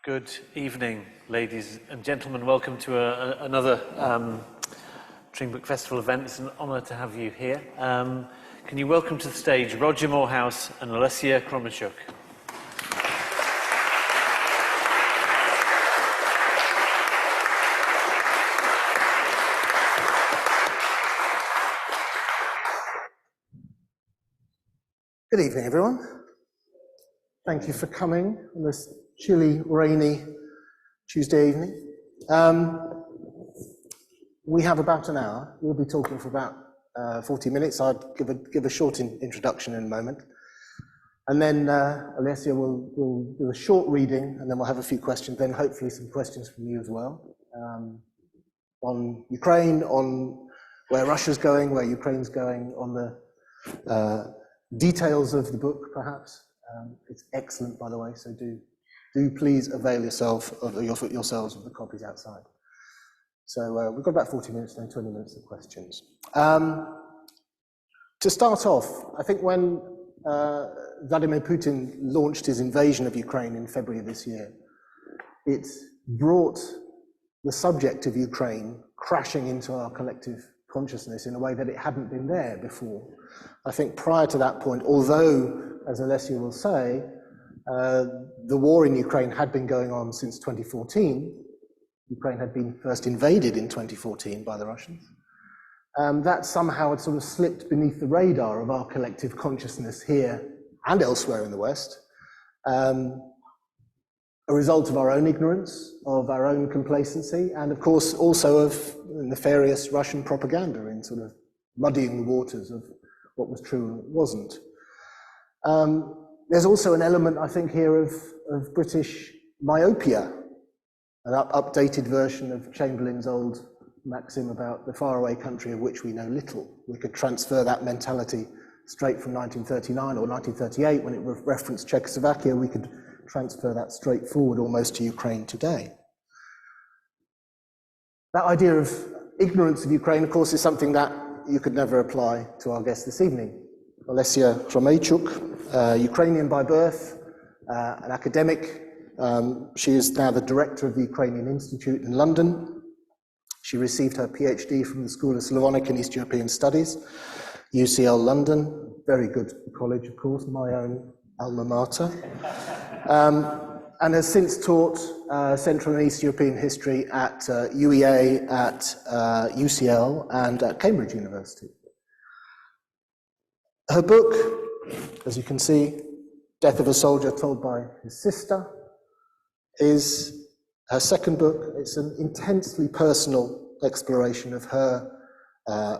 Good evening, ladies and gentlemen. Welcome to another Tring Book Festival event. It's an honour to have you here. Can you welcome to the stage Roger Moorhouse and Olesya Khromeychuk? Good evening, everyone. Thank you for coming on this chilly, rainy Tuesday evening. We have about an hour. We'll be talking for about 40 minutes. I'll give a short introduction in a moment. And then Olesya will do a short reading, and then we'll have a few questions, then hopefully some questions from you as well. On Ukraine, on where Russia's going, where Ukraine's going, on the details of the book, perhaps. It's excellent, by the way, so do please avail yourselves of the copies outside. So we've got about 40 minutes, then 20 minutes of questions. To start off, I think when Vladimir Putin launched his invasion of Ukraine in February of this year, it brought the subject of Ukraine crashing into our collective consciousness in a way that it hadn't been there before. I think prior to that point, although, as Olesya will say, the war in Ukraine had been going on since 2014. Ukraine had been first invaded in 2014 by the Russians. That somehow had sort of slipped beneath the radar of our collective consciousness here and elsewhere in the West. A result of our own ignorance, of our own complacency, and of course also of nefarious Russian propaganda in sort of muddying the waters of what was true and what wasn't. There's also an element, I think, here of British myopia, an updated version of Chamberlain's old maxim about the faraway country of which we know little. We could transfer that mentality straight from 1939 or 1938 when it referenced Czechoslovakia. We could transfer that straight forward almost to Ukraine today. That idea of ignorance of Ukraine, of course, is something that you could never apply to our guest this evening. Olesya Khromeychuk, Ukrainian by birth, an academic. She is now the director of the Ukrainian Institute in London. She received her PhD from the School of Slavonic and East European Studies, UCL London, very good college, of course, my own alma mater, and has since taught Central and East European history at UEA, at UCL, and at Cambridge University. Her book, as you can see, Death of a Soldier Told by His Sister, is her second book. It's an intensely personal exploration of her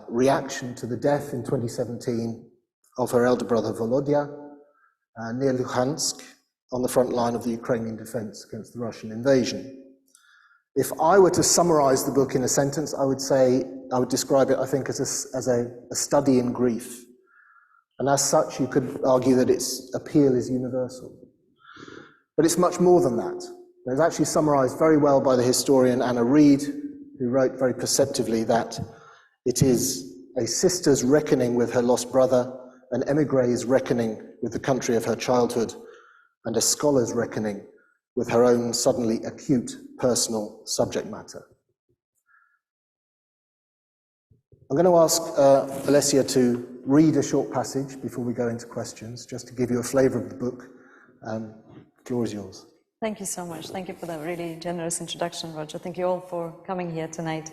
reaction to the death in 2017 of her elder brother Volodya near Luhansk on the front line of the Ukrainian defense against the Russian invasion. If I were to summarize the book in a sentence, I would describe it, I think, as a study in grief. And as such, you could argue that its appeal is universal. But it's much more than that. It's actually summarized very well by the historian Anna Reid, who wrote very perceptively that it is a sister's reckoning with her lost brother, an émigré's reckoning with the country of her childhood, and a scholar's reckoning with her own suddenly acute personal subject matter. I'm going to ask Olesya to read a short passage before we go into questions, just to give you a flavour of the book. The floor is yours. Thank you so much. Thank you for that really generous introduction, Roger. Thank you all for coming here tonight.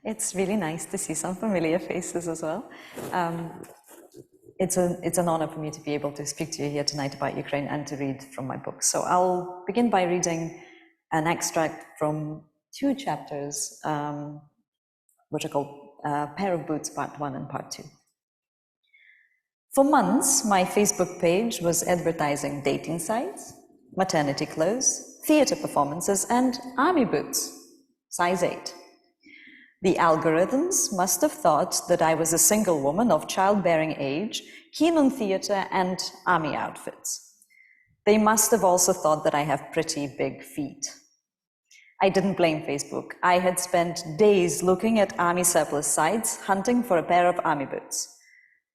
It's really nice to see some familiar faces as well. It's an honor for me to be able to speak to you here tonight about Ukraine and to read from my book. So I'll begin by reading an extract from two chapters, which are called Pair of Boots Part 1 and Part 2. For months, my Facebook page was advertising dating sites, maternity clothes, theater performances, and army boots, size 8. The algorithms must have thought that I was a single woman of childbearing age, keen on theater and army outfits. They must have also thought that I have pretty big feet. I didn't blame Facebook. I had spent days looking at army surplus sites, hunting for a pair of army boots.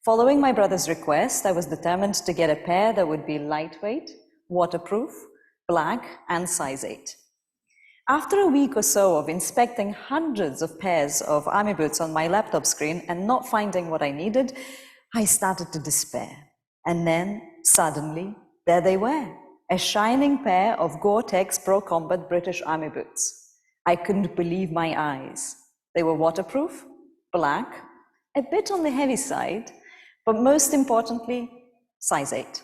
Following my brother's request, I was determined to get a pair that would be lightweight, waterproof, black, and size 8. After a week or so of inspecting hundreds of pairs of army boots on my laptop screen and not finding what I needed, I started to despair. And then, suddenly, there they were, a shining pair of Gore-Tex Pro Combat British Army boots. I couldn't believe my eyes. They were waterproof, black, a bit on the heavy side, but most importantly, size 8.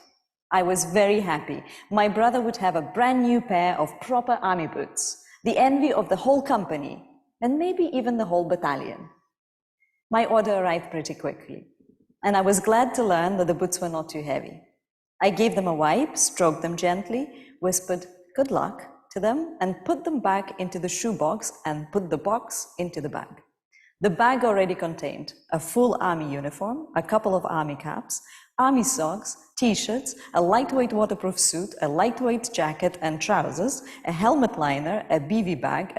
I was very happy. My brother would have a brand new pair of proper army boots, the envy of the whole company, and maybe even the whole battalion. My order arrived pretty quickly, and I was glad to learn that the boots were not too heavy. I gave them a wipe, stroked them gently, whispered "good luck" to them, and put them back into the shoebox and put the box into the bag. The bag already contained a full army uniform, a couple of army caps, army socks, t-shirts, a lightweight waterproof suit, a lightweight jacket and trousers, a helmet liner, a BV bag,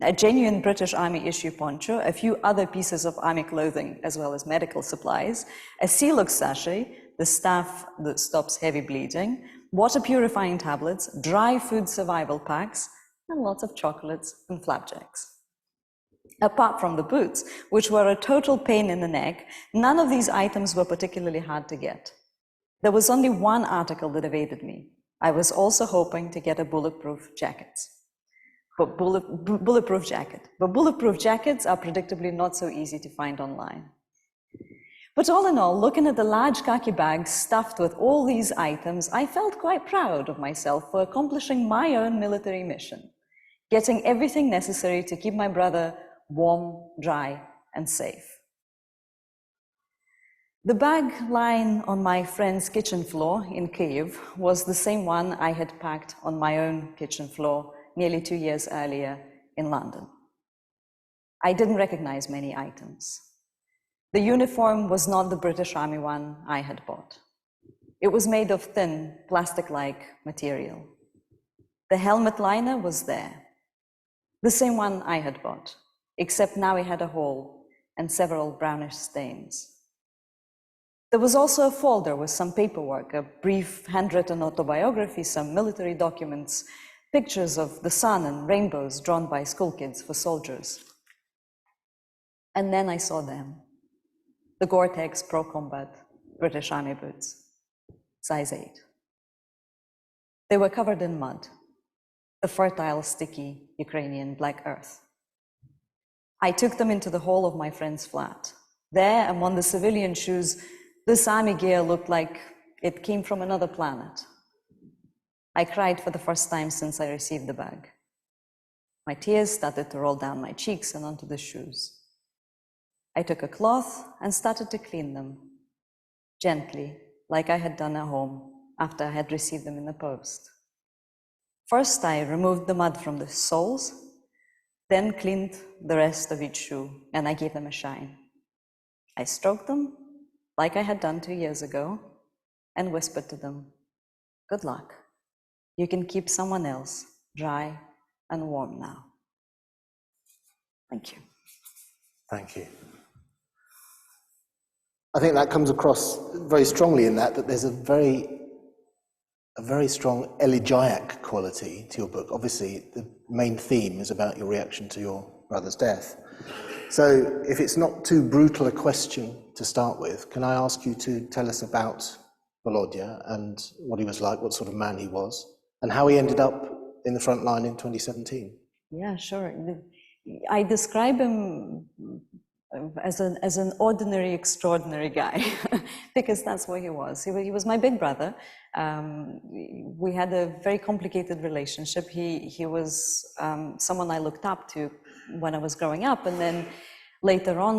a genuine British Army issue poncho, a few other pieces of army clothing, as well as medical supplies, a Celox sachet, the staff that stops heavy bleeding, water purifying tablets, dry food survival packs, and lots of chocolates and flapjacks. Apart from the boots, which were a total pain in the neck, none of these items were particularly hard to get. There was only one article that evaded me. I was also hoping to get a bulletproof jacket. But bulletproof jackets are predictably not so easy to find online. But all in all, looking at the large khaki bag stuffed with all these items, I felt quite proud of myself for accomplishing my own military mission, getting everything necessary to keep my brother warm, dry, and safe. The bag lying on my friend's kitchen floor in Kyiv was the same one I had packed on my own kitchen floor nearly 2 years earlier in London. I didn't recognize many items. The uniform was not the British Army one I had bought. It was made of thin, plastic-like material. The helmet liner was there, the same one I had bought, except now it had a hole and several brownish stains. There was also a folder with some paperwork, a brief handwritten autobiography, some military documents, pictures of the sun and rainbows drawn by school kids for soldiers. And then I saw them, the Gore-Tex Pro Combat British Army boots, size 8. They were covered in mud, the fertile, sticky Ukrainian black earth. I took them into the hall of my friend's flat. There, among the civilian shoes, this army gear looked like it came from another planet. I cried for the first time since I received the bag. My tears started to roll down my cheeks and onto the shoes. I took a cloth and started to clean them, gently, like I had done at home after I had received them in the post. First, I removed the mud from the soles, then cleaned the rest of each shoe, and I gave them a shine. I stroked them, like I had done 2 years ago, and whispered to them, "Good luck. You can keep someone else dry and warm now." Thank you. Thank you. I think that comes across very strongly in that there's a very strong elegiac quality to your book. Obviously, the main theme is about your reaction to your brother's death. So if it's not too brutal a question to start with, can I ask you to tell us about Volodya and what he was like, what sort of man he was, and how he ended up in the front line in 2017? Yeah, sure. I describe him as an ordinary, extraordinary guy, because that's what he was. He was my big brother. We had a very complicated relationship. He was someone I looked up to when I was growing up, and then later on,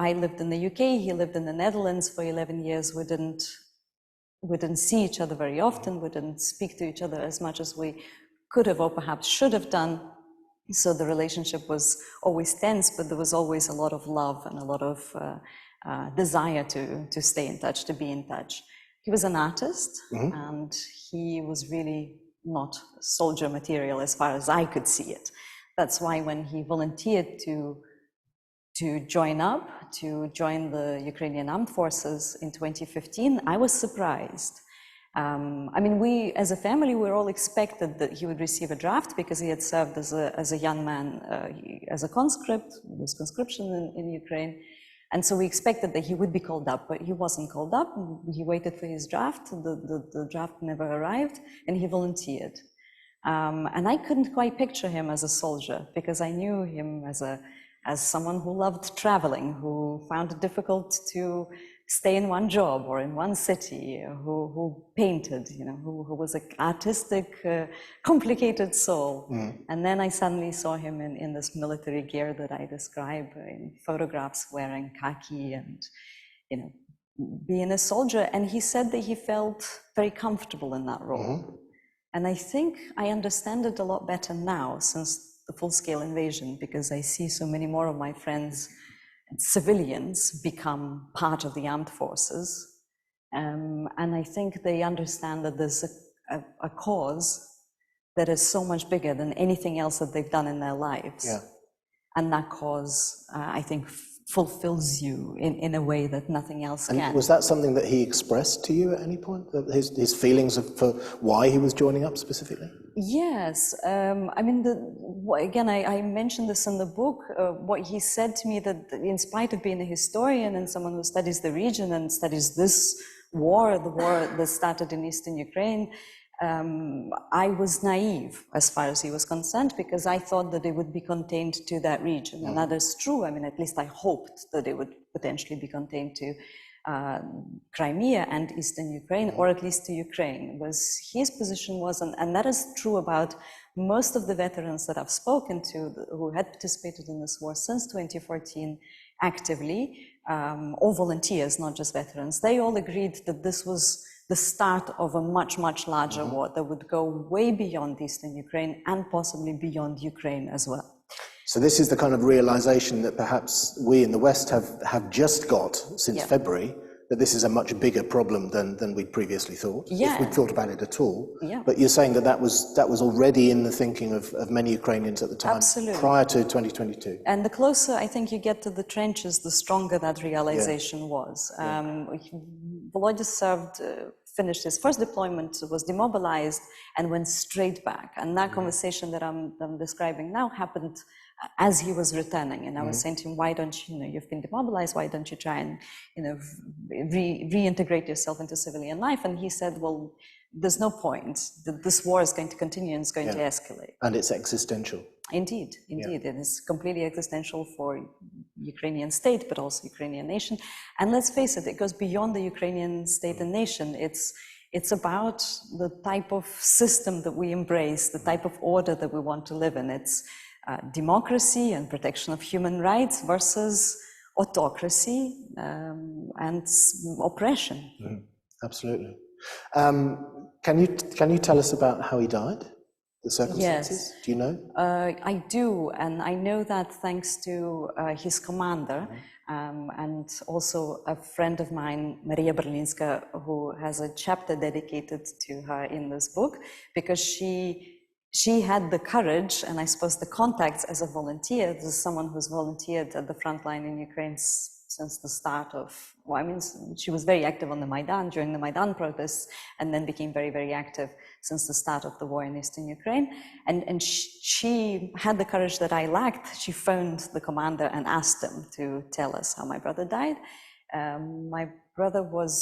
I lived in the UK, he lived in the Netherlands for 11 years. We didn't see each other very often. We didn't speak to each other as much as we could have or perhaps should have done. So the relationship was always tense, but there was always a lot of love and a lot of desire to stay in touch, to be in touch. He was an artist, and he was really not soldier material as far as I could see it. That's why when he volunteered to join the Ukrainian Armed Forces in 2015, I was surprised. I mean, we, as a family, were all expected that he would receive a draft because he had served as a young man, as a conscript, with conscription in Ukraine. And so we expected that he would be called up, but he wasn't called up. He waited for his draft. The draft never arrived, and he volunteered. And I couldn't quite picture him as a soldier because I knew him as someone who loved traveling, who found it difficult to stay in one job or in one city, who painted, who was an artistic, complicated soul. And then I suddenly saw him in this military gear that I describe in photographs, wearing khaki and, being a soldier. And he said that he felt very comfortable in that role. And I think I understand it a lot better now since the full-scale invasion, because I see so many more of my friends, civilians, become part of the armed forces. And I think they understand that there's a cause that is so much bigger than anything else that they've done in their lives. Yeah. And that cause, I think, fulfills you in a way that nothing else can. And was that something that he expressed to you at any point? His feelings for why he was joining up specifically? Yes. I mean, again, I mentioned this in the book. What he said to me, that in spite of being a historian and someone who studies the region and studies this war, the war that started in eastern Ukraine, I was naive as far as he was concerned, because I thought that it would be contained to that region. And that is true. I mean, at least I hoped that it would potentially be contained to Crimea and eastern Ukraine, or at least to Ukraine, was his position was, and that is true about most of the veterans that I've spoken to who had participated in this war since 2014 actively, all volunteers, not just veterans. They all agreed that this was the start of a much, much larger war that would go way beyond eastern Ukraine and possibly beyond Ukraine as well. So this is the kind of realization that perhaps we in the West have just got since February, that this is a much bigger problem than we'd previously thought, if we'd thought about it at all. Yeah. But you're saying that was already in the thinking of many Ukrainians at the time, prior to 2022. And the closer I think you get to the trenches, the stronger that realization was. Volodymyr finished his first deployment, was demobilized, and went straight back. And that conversation that I'm describing now happened as he was returning. And I was saying to him, why don't you, you've been demobilized, why don't you try and, reintegrate yourself into civilian life? And he said, well, there's no point. This war is going to continue and it's going to escalate. And it's existential. Indeed. It is completely existential for Ukrainian state, but also Ukrainian nation. And let's face it, it goes beyond the Ukrainian state and nation. It's about the type of system that we embrace, the type of order that we want to live in. It's democracy and protection of human rights versus autocracy and oppression. Absolutely. Can you tell us about how he died? The circumstances? Yes. Do you know? I do, and I know that thanks to his commander, and also a friend of mine, Maria Berlinska, who has a chapter dedicated to her in this book, because she had the courage, and I suppose the contacts as a volunteer. This is someone who's volunteered at the front line in Ukraine since the start of, she was very active on the Maidan, during the Maidan protests, and then became very, very active since the start of the war in eastern Ukraine. And she had the courage that I lacked. She phoned the commander and asked him to tell us how my brother died. My brother was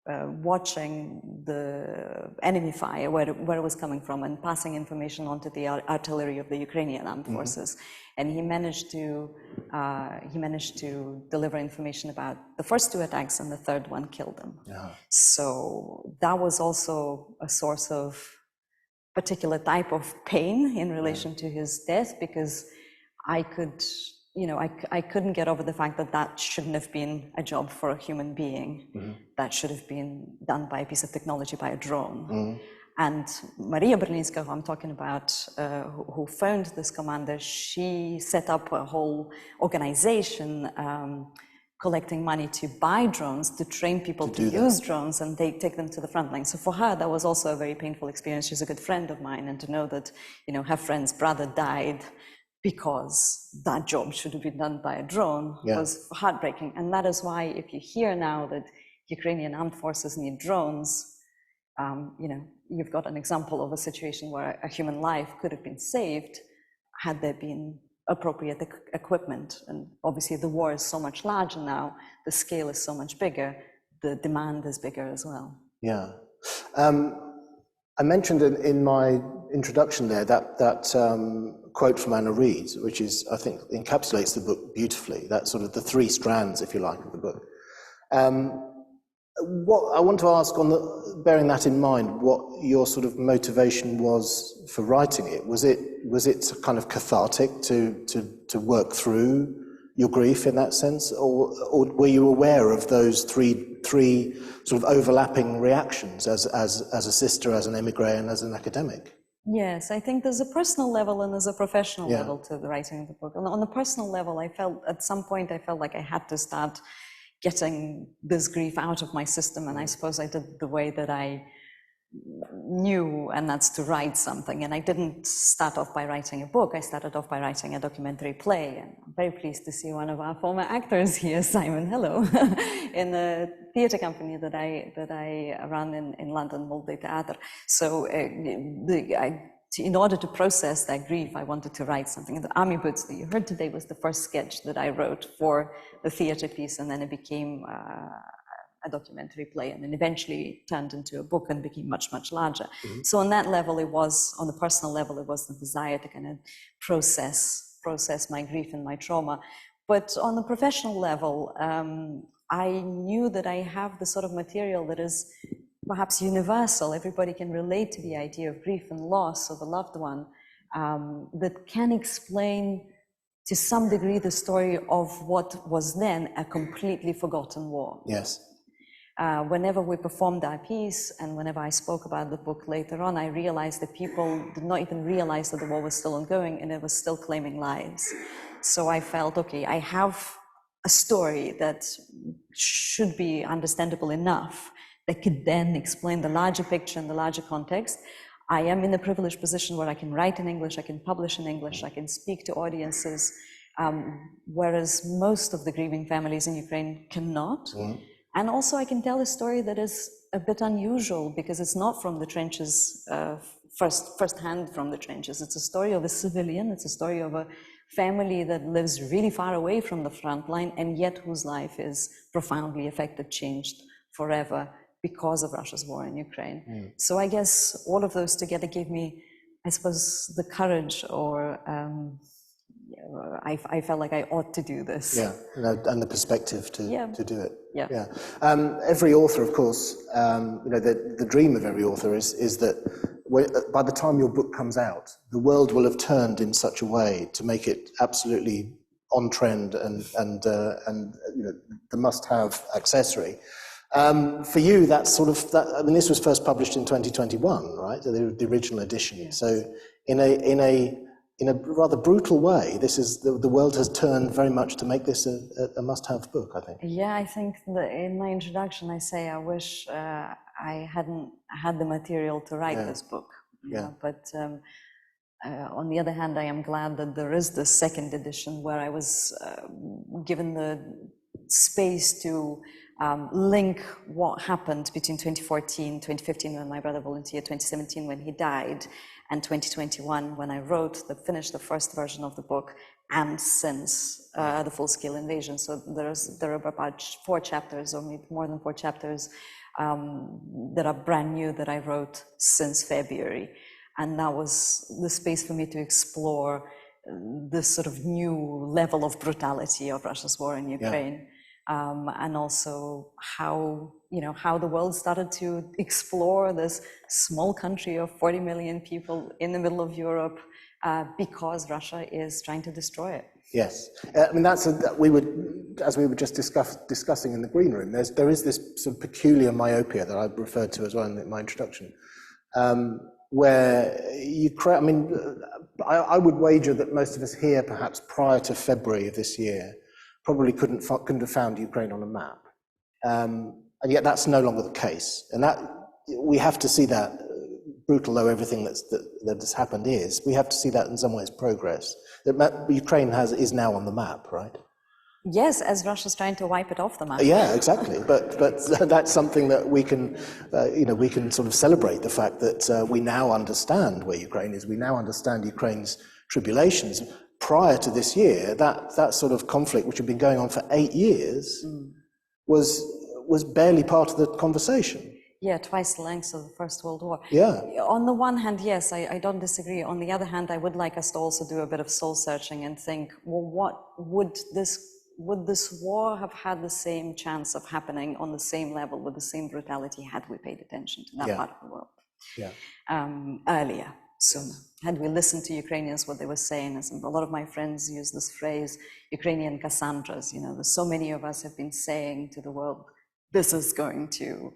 watching the enemy fire, where it was coming from, and passing information onto the artillery of the Ukrainian Armed Forces. And he managed to deliver information about the first two attacks, and the third one killed him. So that was also a source of particular type of pain in relation to his death, because I couldn't get over the fact that shouldn't have been a job for a human being. That should have been done by a piece of technology, by a drone. And Maria Berlinska, who I'm talking about, who phoned this commander, she set up a whole organization collecting money to buy drones, to train people to use drones, and they take them to the front line. So for her, that was also a very painful experience. She's a good friend of mine, and to know that, her friend's brother died because that job should have been done by a drone was heartbreaking. And that is why, if you hear now that Ukrainian Armed Forces need drones, you've got an example of a situation where a human life could have been saved had there been appropriate equipment. And obviously the war is so much larger now, the scale is so much bigger, the demand is bigger as well. Yeah. I mentioned in my introduction there that quote from Anna Reid, which is, I think, encapsulates the book beautifully. That's sort of the three strands, if you like, of the book. What I want to ask, bearing that in mind, what your sort of motivation was for writing it? Was it kind of cathartic to work through your grief in that sense, or were you aware of those three sort of overlapping reactions as a sister, as an immigrant, and as an academic? Yes, I think there's a personal level and there's a professional level to the writing of the book. On the personal level, I felt at some point like I had to start getting this grief out of my system, and I suppose I did the way that I knew, and that's to write something. And I didn't start off by writing a book, I started off by writing a documentary play, and I'm very pleased to see one of our former actors here, Simon, hello, in the theatre company that I run in London, Molde Theater. So in order to process that grief, I wanted to write something. And the Army Boots that you heard today was the first sketch that I wrote for the theatre piece, and then it became a documentary play, and then eventually turned into a book and became much, much larger. Mm-hmm. So on that level, on the personal level, it was the desire to kind of process my grief and my trauma. But on the professional level, I knew that I have the sort of material that is perhaps universal. Everybody can relate to the idea of grief and loss of a loved one, that can explain to some degree the story of what was then a completely forgotten war. Yes. Whenever we performed our piece and whenever I spoke about the book later on, I realized that people did not even realize that the war was still ongoing and it was still claiming lives. So I felt, okay, I have a story that should be understandable enough that could then explain the larger picture and the larger context. I am in a privileged position where I can write in English, I can publish in English, I can speak to audiences, whereas most of the grieving families in Ukraine cannot. Mm. And also I can tell a story that is a bit unusual because it's not from the trenches, first-hand from the trenches. It's a story of a civilian, it's a story of a family that lives really far away from the front line and yet whose life is profoundly affected, changed forever because of Russia's war in Ukraine. Mm. So I guess all of those together gave me, I suppose, the courage, or I felt like I ought to do this. Yeah, and the perspective to do it. Yeah. Every author, of course, the dream of every author is that by the time your book comes out, the world will have turned in such a way to make it absolutely on trend and the must-have accessory. For you, that's sort of that. I mean, this was first published in 2021, right? The original edition. Yeah. So, in a rather brutal way, this is the world has turned very much to make this a must-have book, I think. Yeah, I think in my introduction, I say I wish I hadn't had the material to write this book. Yeah. But on the other hand, I am glad that there is the second edition where I was given the space to link what happened between 2014, 2015 when my brother volunteered, 2017 when he died, and 2021 when I finished the first version of the book, and since the full-scale invasion. So there are about 4 chapters, or maybe more than 4 chapters, that are brand new that I wrote since February. And that was the space for me to explore this sort of new level of brutality of Russia's war in Ukraine. Yeah. And also how the world started to explore this small country of 40 million people in the middle of Europe because Russia is trying to destroy it. Yes, I mean as we were just discussing in the green room. There is this sort of peculiar myopia that I referred to as well in my introduction, where I mean, I would wager that most of us here, perhaps prior to February of this year, probably couldn't have found Ukraine on a map, and yet that's no longer the case. And that we have to see that, brutal though everything that has happened is, we have to see that in some ways progress. That Ukraine is now on the map, right? Yes, as Russia's trying to wipe it off the map. Yeah, exactly. But that's something that we can, we can sort of celebrate the fact that we now understand where Ukraine is. We now understand Ukraine's tribulations. Prior to this year, that sort of conflict, which had been going on for 8 years, was barely part of the conversation. Yeah, twice the length of the First World War. Yeah. On the one hand, yes, I don't disagree. On the other hand, I would like us to also do a bit of soul searching and think, well, what would this war have had the same chance of happening on the same level with the same brutality had we paid attention to that part of the world earlier, sooner? Had we listened to Ukrainians, what they were saying, as a lot of my friends use this phrase, Ukrainian Cassandras, there's so many of us have been saying to the world, this is going to,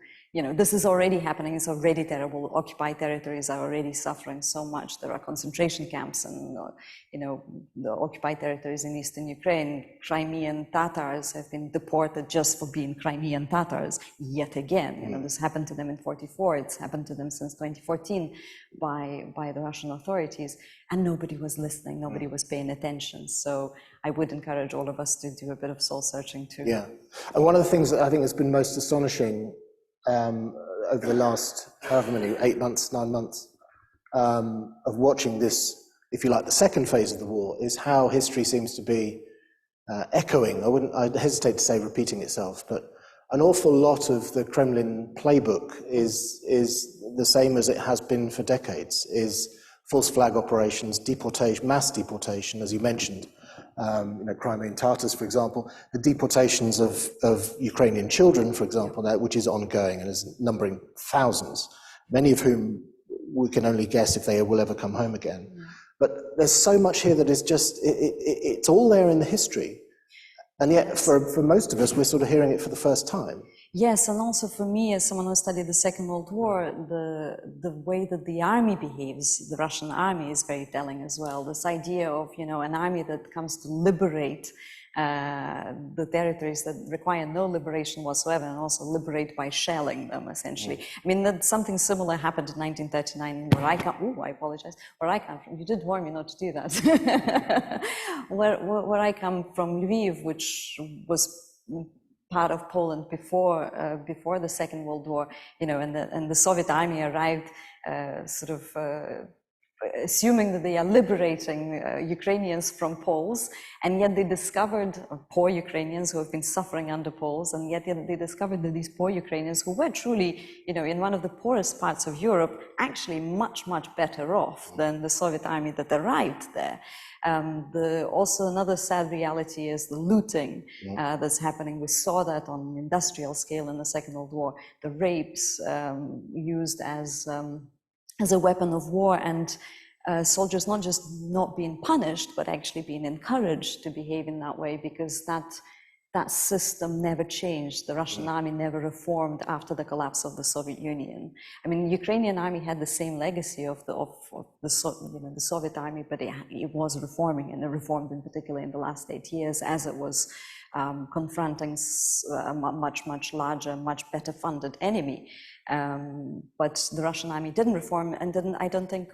this is already happening, it's already terrible, occupied territories are already suffering so much, there are concentration camps and, the occupied territories in eastern Ukraine, Crimean Tatars have been deported just for being Crimean Tatars, yet again, this happened to them in 1944, it's happened to them since 2014 by the Russian authorities, and nobody was listening, nobody was paying attention, so I would encourage all of us to do a bit of soul searching too. Yeah, and one of the things that I think has been most astonishing over the last, however many, 8 months, 9 months, of watching this, if you like, the second phase of the war, is how history seems to be echoing, I'd hesitate to say repeating itself, but an awful lot of the Kremlin playbook is the same as it has been for decades, is false flag operations, deportation, mass deportation, as you mentioned, Crimean Tatars, for example, the deportations of Ukrainian children, for example, which is ongoing and is numbering thousands, many of whom we can only guess if they will ever come home again. But there's so much here that is just, it's all there in the history. And yet, for most of us, we're sort of hearing it for the first time. Yes, and also for me, as someone who studied the Second World War, the way that the army behaves, the Russian army, is very telling as well. This idea of, an army that comes to liberate the territories that require no liberation whatsoever, and also liberate by shelling them, essentially. I mean, that something similar happened in 1939, where I come, I apologize, where I come from. You did warn me not to do that. where I come from, Lviv, which was part of Poland before the Second World War, and the Soviet army arrived assuming that they are liberating Ukrainians from Poles, and yet they discovered, poor Ukrainians who have been suffering under Poles, and yet they discovered that these poor Ukrainians, who were truly, in one of the poorest parts of Europe, actually much, much better off than the Soviet army that arrived there. Also another sad reality is the looting that's happening. We saw that on an industrial scale in the Second World War. The rapes used as a weapon of war, and soldiers not just not being punished, but actually being encouraged to behave in that way, because that system never changed. The Russian army never reformed after the collapse of the Soviet Union. I mean, the Ukrainian army had the same legacy of the Soviet army, but it was reforming, and it reformed in particular in the last 8 years as it was confronting a much, much larger, much better funded enemy. But the Russian army didn't reform, and I don't think,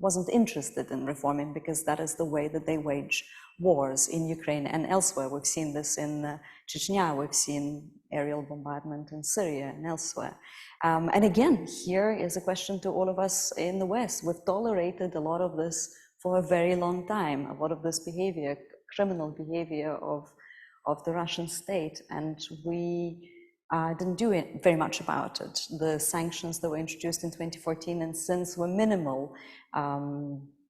wasn't interested in reforming, because that is the way that they wage wars in Ukraine and elsewhere. We've seen this in Chechnya, we've seen aerial bombardment in Syria and elsewhere. And again, here is a question to all of us in the West. We've tolerated a lot of this for a very long time, a lot of this behavior, criminal behavior of the Russian state, and we didn't do it very much about it. The sanctions that were introduced in 2014 and since were minimal.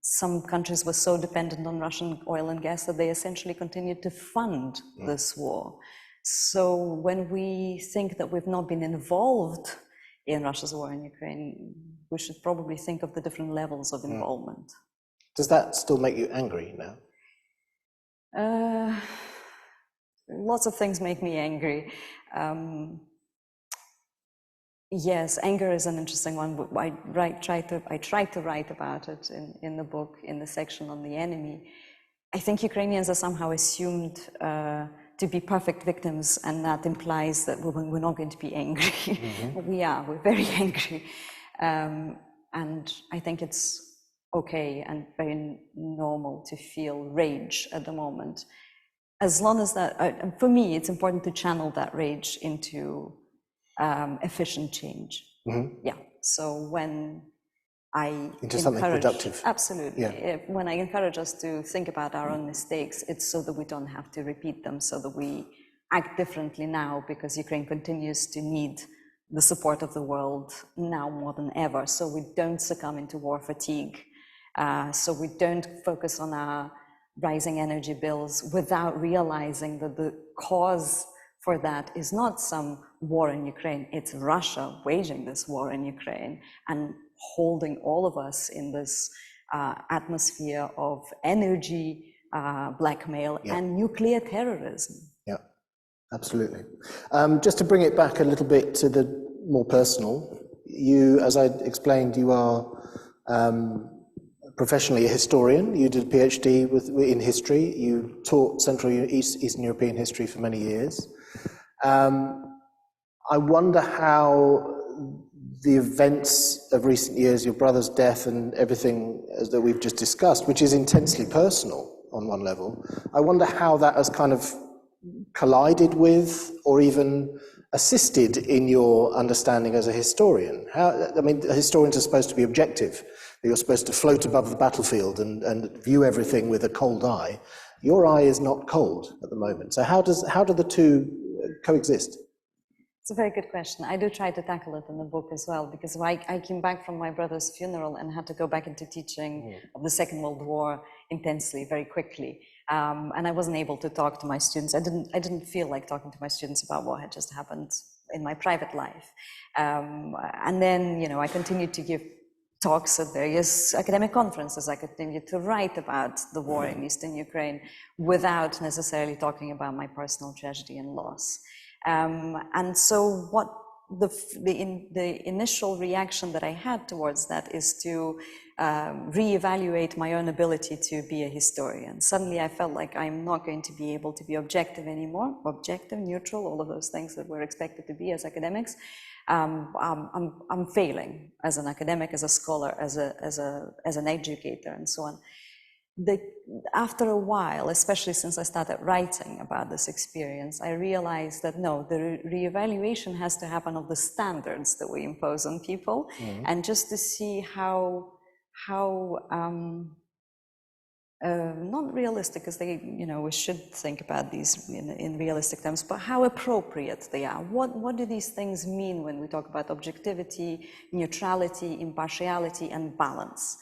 Some countries were so dependent on Russian oil and gas that they essentially continued to fund this war. So when we think that we've not been involved in Russia's war in Ukraine, we should probably think of the different levels of involvement. Does that still make you angry now? Lots of things make me angry. Yes, anger is an interesting one. I try to write about it in the book, in the section on the enemy. I think Ukrainians are somehow assumed to be perfect victims, and that implies that we're not going to be angry. We're very angry. And I think it's okay and very normal to feel rage at the moment. as long as that, for me, it's important to channel that rage into efficient change. Yeah. So when I into something productive. Absolutely. Yeah. When I encourage us to think about our own mistakes, it's so that we don't have to repeat them, so that we act differently now, because Ukraine continues to need the support of the world now more than ever. So we don't succumb into war fatigue. So we don't focus on our rising energy bills without realizing that the cause for that is not some war in Ukraine, it's Russia waging this war in Ukraine and holding all of us in this atmosphere of energy blackmail and nuclear terrorism. Yeah, absolutely. Just to bring it back a little bit to the more personal, you, as I explained, you are professionally a historian. You did a PhD in history. You taught Central Eastern European history for many years. I wonder how the events of recent years, your brother's death and everything that we've just discussed, which is intensely personal on one level, I wonder how that has kind of collided with or even assisted in your understanding as a historian. I mean, historians are supposed to be objective. You're supposed to float above the battlefield and view everything with a cold eye. Your eye is not cold at the moment. So how do the two coexist? It's a very good question. I do try to tackle it in the book as well, because I came back from my brother's funeral and had to go back into teaching of the Second World War intensely, very quickly. And I wasn't able to talk to my students. I didn't feel like talking to my students about what had just happened in my private life. And then, you know, I continued to give talks at various academic conferences. I continued to write about the war in Eastern Ukraine without necessarily talking about my personal tragedy and loss. And so what the initial reaction that I had towards that is to reevaluate my own ability to be a historian. Suddenly I felt like I'm not going to be able to be objective anymore, objective, neutral, all of those things that we're expected to be as academics. I'm failing as an academic, as a scholar, as an educator, and so on. After a while, especially since I started writing about this experience, I realized that no, the reevaluation has to happen of the standards that we impose on people, and just to see how not realistic, because they, you know, we should think about these in realistic terms, but how appropriate they are. What do these things mean when we talk about objectivity, neutrality, impartiality, and balance?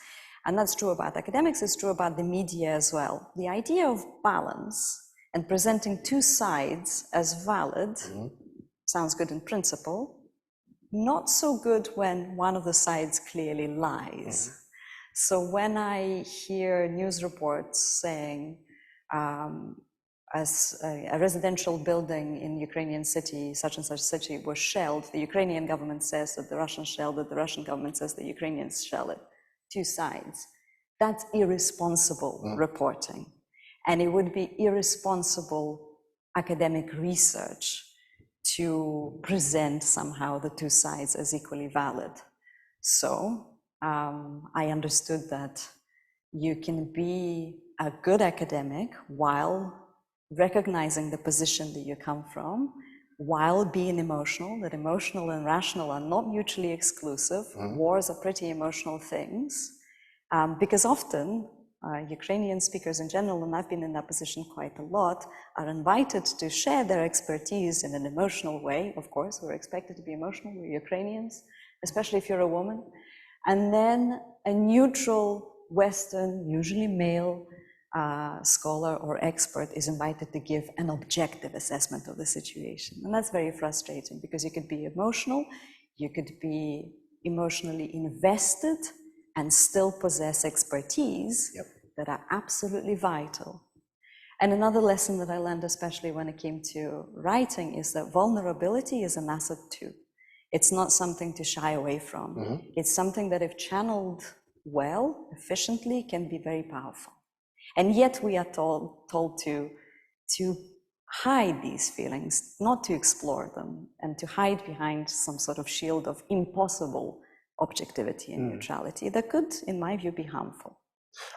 And that's true about academics, it's true about the media as well. The idea of balance and presenting two sides as valid sounds good in principle, not so good when one of the sides clearly lies. So when I hear news reports saying as a residential building in Ukrainian city, such and such city, was shelled, the Ukrainian government says that the Russians shelled it, the Russian government says the Ukrainians shelled it. Two sides. That's irresponsible reporting. And it would be irresponsible academic research to present somehow the two sides as equally valid. So I understood that you can be a good academic while recognizing the position that you come from, while being emotional, that emotional and rational are not mutually exclusive. Wars are pretty emotional things, because often Ukrainian speakers in general, and I've been in that position quite a lot, are invited to share their expertise in an emotional way. Of course, we're expected to be emotional, we're Ukrainians, especially if you're a woman. And then a neutral Western, usually male, scholar or expert is invited to give an objective assessment of the situation. And that's very frustrating, because you could be emotional, you could be emotionally invested and still possess expertise that are absolutely vital. And another lesson that I learned, especially when it came to writing, is that vulnerability is an asset too. It's not something to shy away from. It's something that, if channeled well, efficiently, can be very powerful. And yet we are told to hide these feelings, not to explore them, and to hide behind some sort of shield of impossible objectivity and neutrality that could, in my view, be harmful.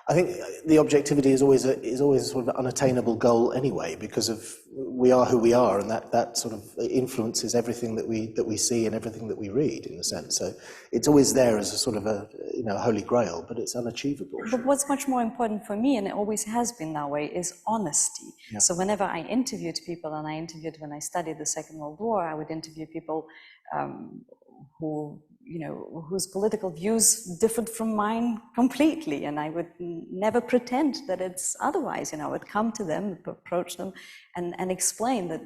I think the objectivity is always a sort of unattainable goal anyway, because of we are who we are, and that sort of influences everything that we see and everything that we read, in a sense. So it's always there as a sort of a holy grail, but it's unachievable. But what's much more important for me, and it always has been that way, is honesty. Yeah. So whenever I interviewed people, and I interviewed when I studied the Second World War, I would interview people whose political views differed from mine completely, and I would never pretend that it's otherwise. I would come to them, approach them, and explain that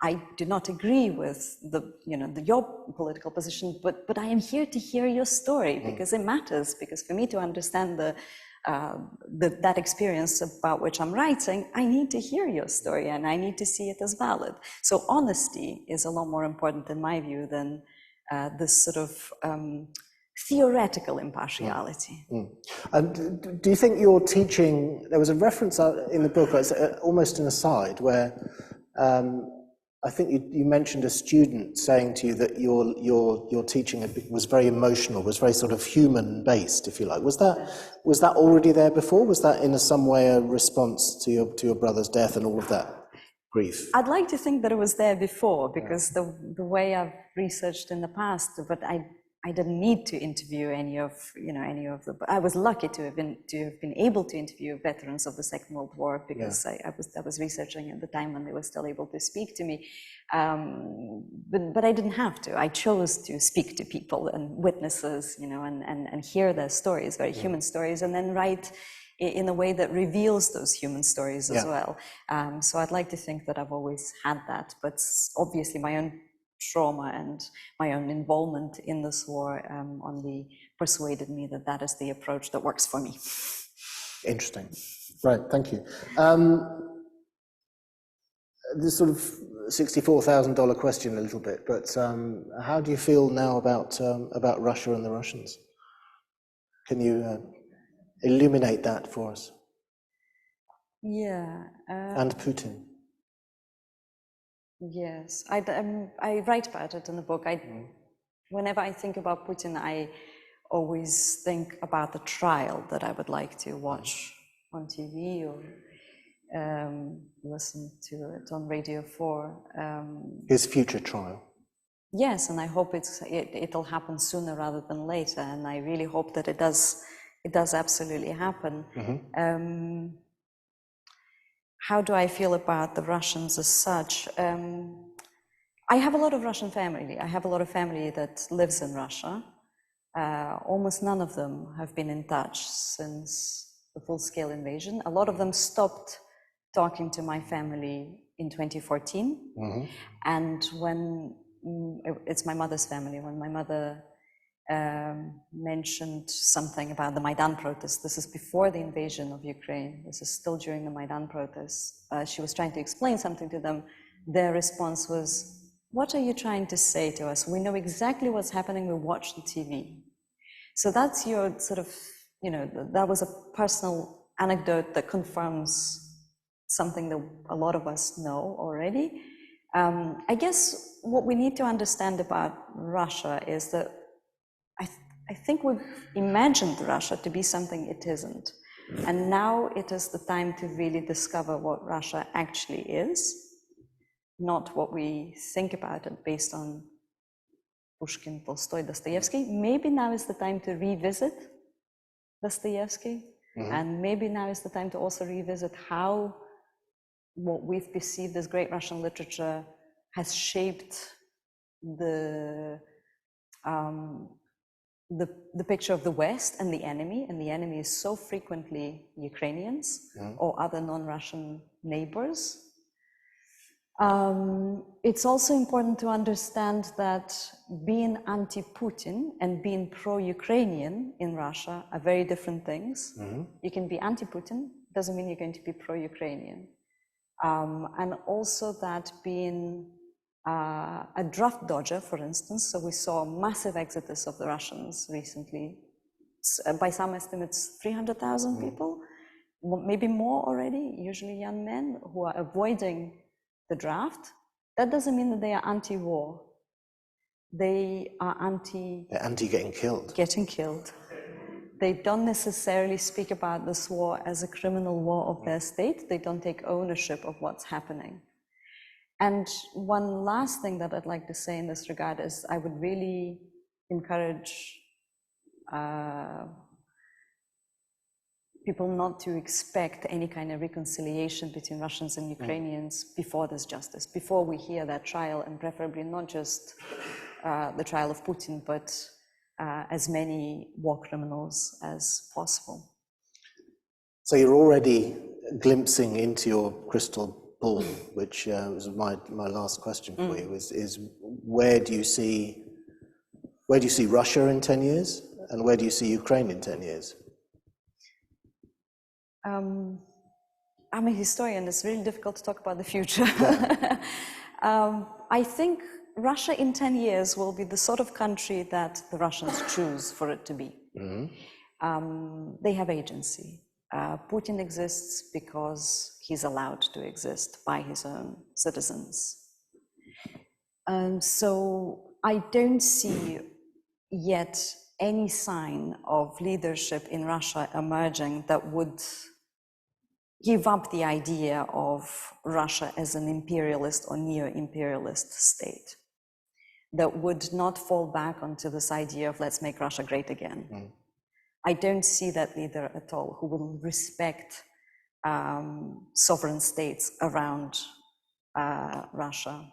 I do not agree with your political position, but I am here to hear your story because it matters. Because for me to understand that experience about which I'm writing, I need to hear your story and I need to see it as valid. So honesty is a lot more important in my view than this sort of theoretical impartiality. And do you think your teaching, there was a reference in the book, almost an aside, where I think you mentioned a student saying to you that your teaching was very emotional, was very sort of human-based, if you like. Was that already there before? Was that in some way a response to your brother's death and all of that grief? I'd like to think that it was there before, because the way I've researched in the past, but I didn't need to interview any of the. I was lucky to have been able to interview veterans of the Second World War, because I was researching at the time when they were still able to speak to me. But I didn't have to. I chose to speak to people and witnesses, and hear their stories, very human stories, and then write in a way that reveals those human stories as well. So I'd like to think that I've always had that, but obviously my own trauma and my own involvement in this war only persuaded me that that is the approach that works for me. Interesting. Right, thank you. This sort of $64,000 question a little bit, but how do you feel now about Russia and the Russians? Can you illuminate that for us? Yeah. And Putin. Yes, I write about it in the book. Whenever I think about Putin, I always think about the trial that I would like to watch on TV or listen to it on Radio 4. His future trial. Yes, and I hope it'll happen sooner rather than later, and I really hope that it does absolutely happen. How do I feel about the Russians as such? I have a lot of Russian family. I have a lot of family that lives in Russia. Almost none of them have been in touch since the full-scale invasion. A lot of them stopped talking to my family in 2014. And when it's my mother's family, when my mother mentioned something about the Maidan protests. This is before the invasion of Ukraine. This is still during the Maidan protests. She was trying to explain something to them. Their response was, "What are you trying to say to us? We know exactly what's happening. We watch the TV." So that's your sort of, that was a personal anecdote that confirms something that a lot of us know already. I guess what we need to understand about Russia is that I think we've imagined Russia to be something it isn't. And now it is the time to really discover what Russia actually is, not what we think about it based on Pushkin, Tolstoy, Dostoevsky. Maybe now is the time to revisit Dostoevsky, and maybe now is the time to also revisit how what we've perceived as great Russian literature has shaped the picture of the West and the enemy is so frequently Ukrainians or other non-Russian neighbors. It's also important to understand that being anti-Putin and being pro-Ukrainian in Russia are very different things. You can be anti-Putin, doesn't mean you're going to be pro-Ukrainian. And also that being a draft dodger, for instance, so we saw a massive exodus of the Russians recently. By some estimates, 300,000 people, maybe more already, usually young men who are avoiding the draft. That doesn't mean that they are anti-war. They are They're anti-getting killed. Getting killed. They don't necessarily speak about this war as a criminal war of their state. They don't take ownership of what's happening. And one last thing that I'd like to say in this regard is I would really encourage people not to expect any kind of reconciliation between Russians and Ukrainians before this justice, before we hear that trial, and preferably not just the trial of Putin, but as many war criminals as possible. So you're already glimpsing into your crystal ball, which was my last question for you, is where do you see Russia in 10 years, and where do you see Ukraine in 10 years? I'm a historian. It's really difficult to talk about the future. I think Russia in 10 years will be the sort of country that the Russians choose for it to be. They have agency. Putin exists because he's allowed to exist by his own citizens. So I don't see yet any sign of leadership in Russia emerging that would give up the idea of Russia as an imperialist or neo-imperialist state, that would not fall back onto this idea of let's make Russia great again. I don't see that leader at all who will respect sovereign states around Russia.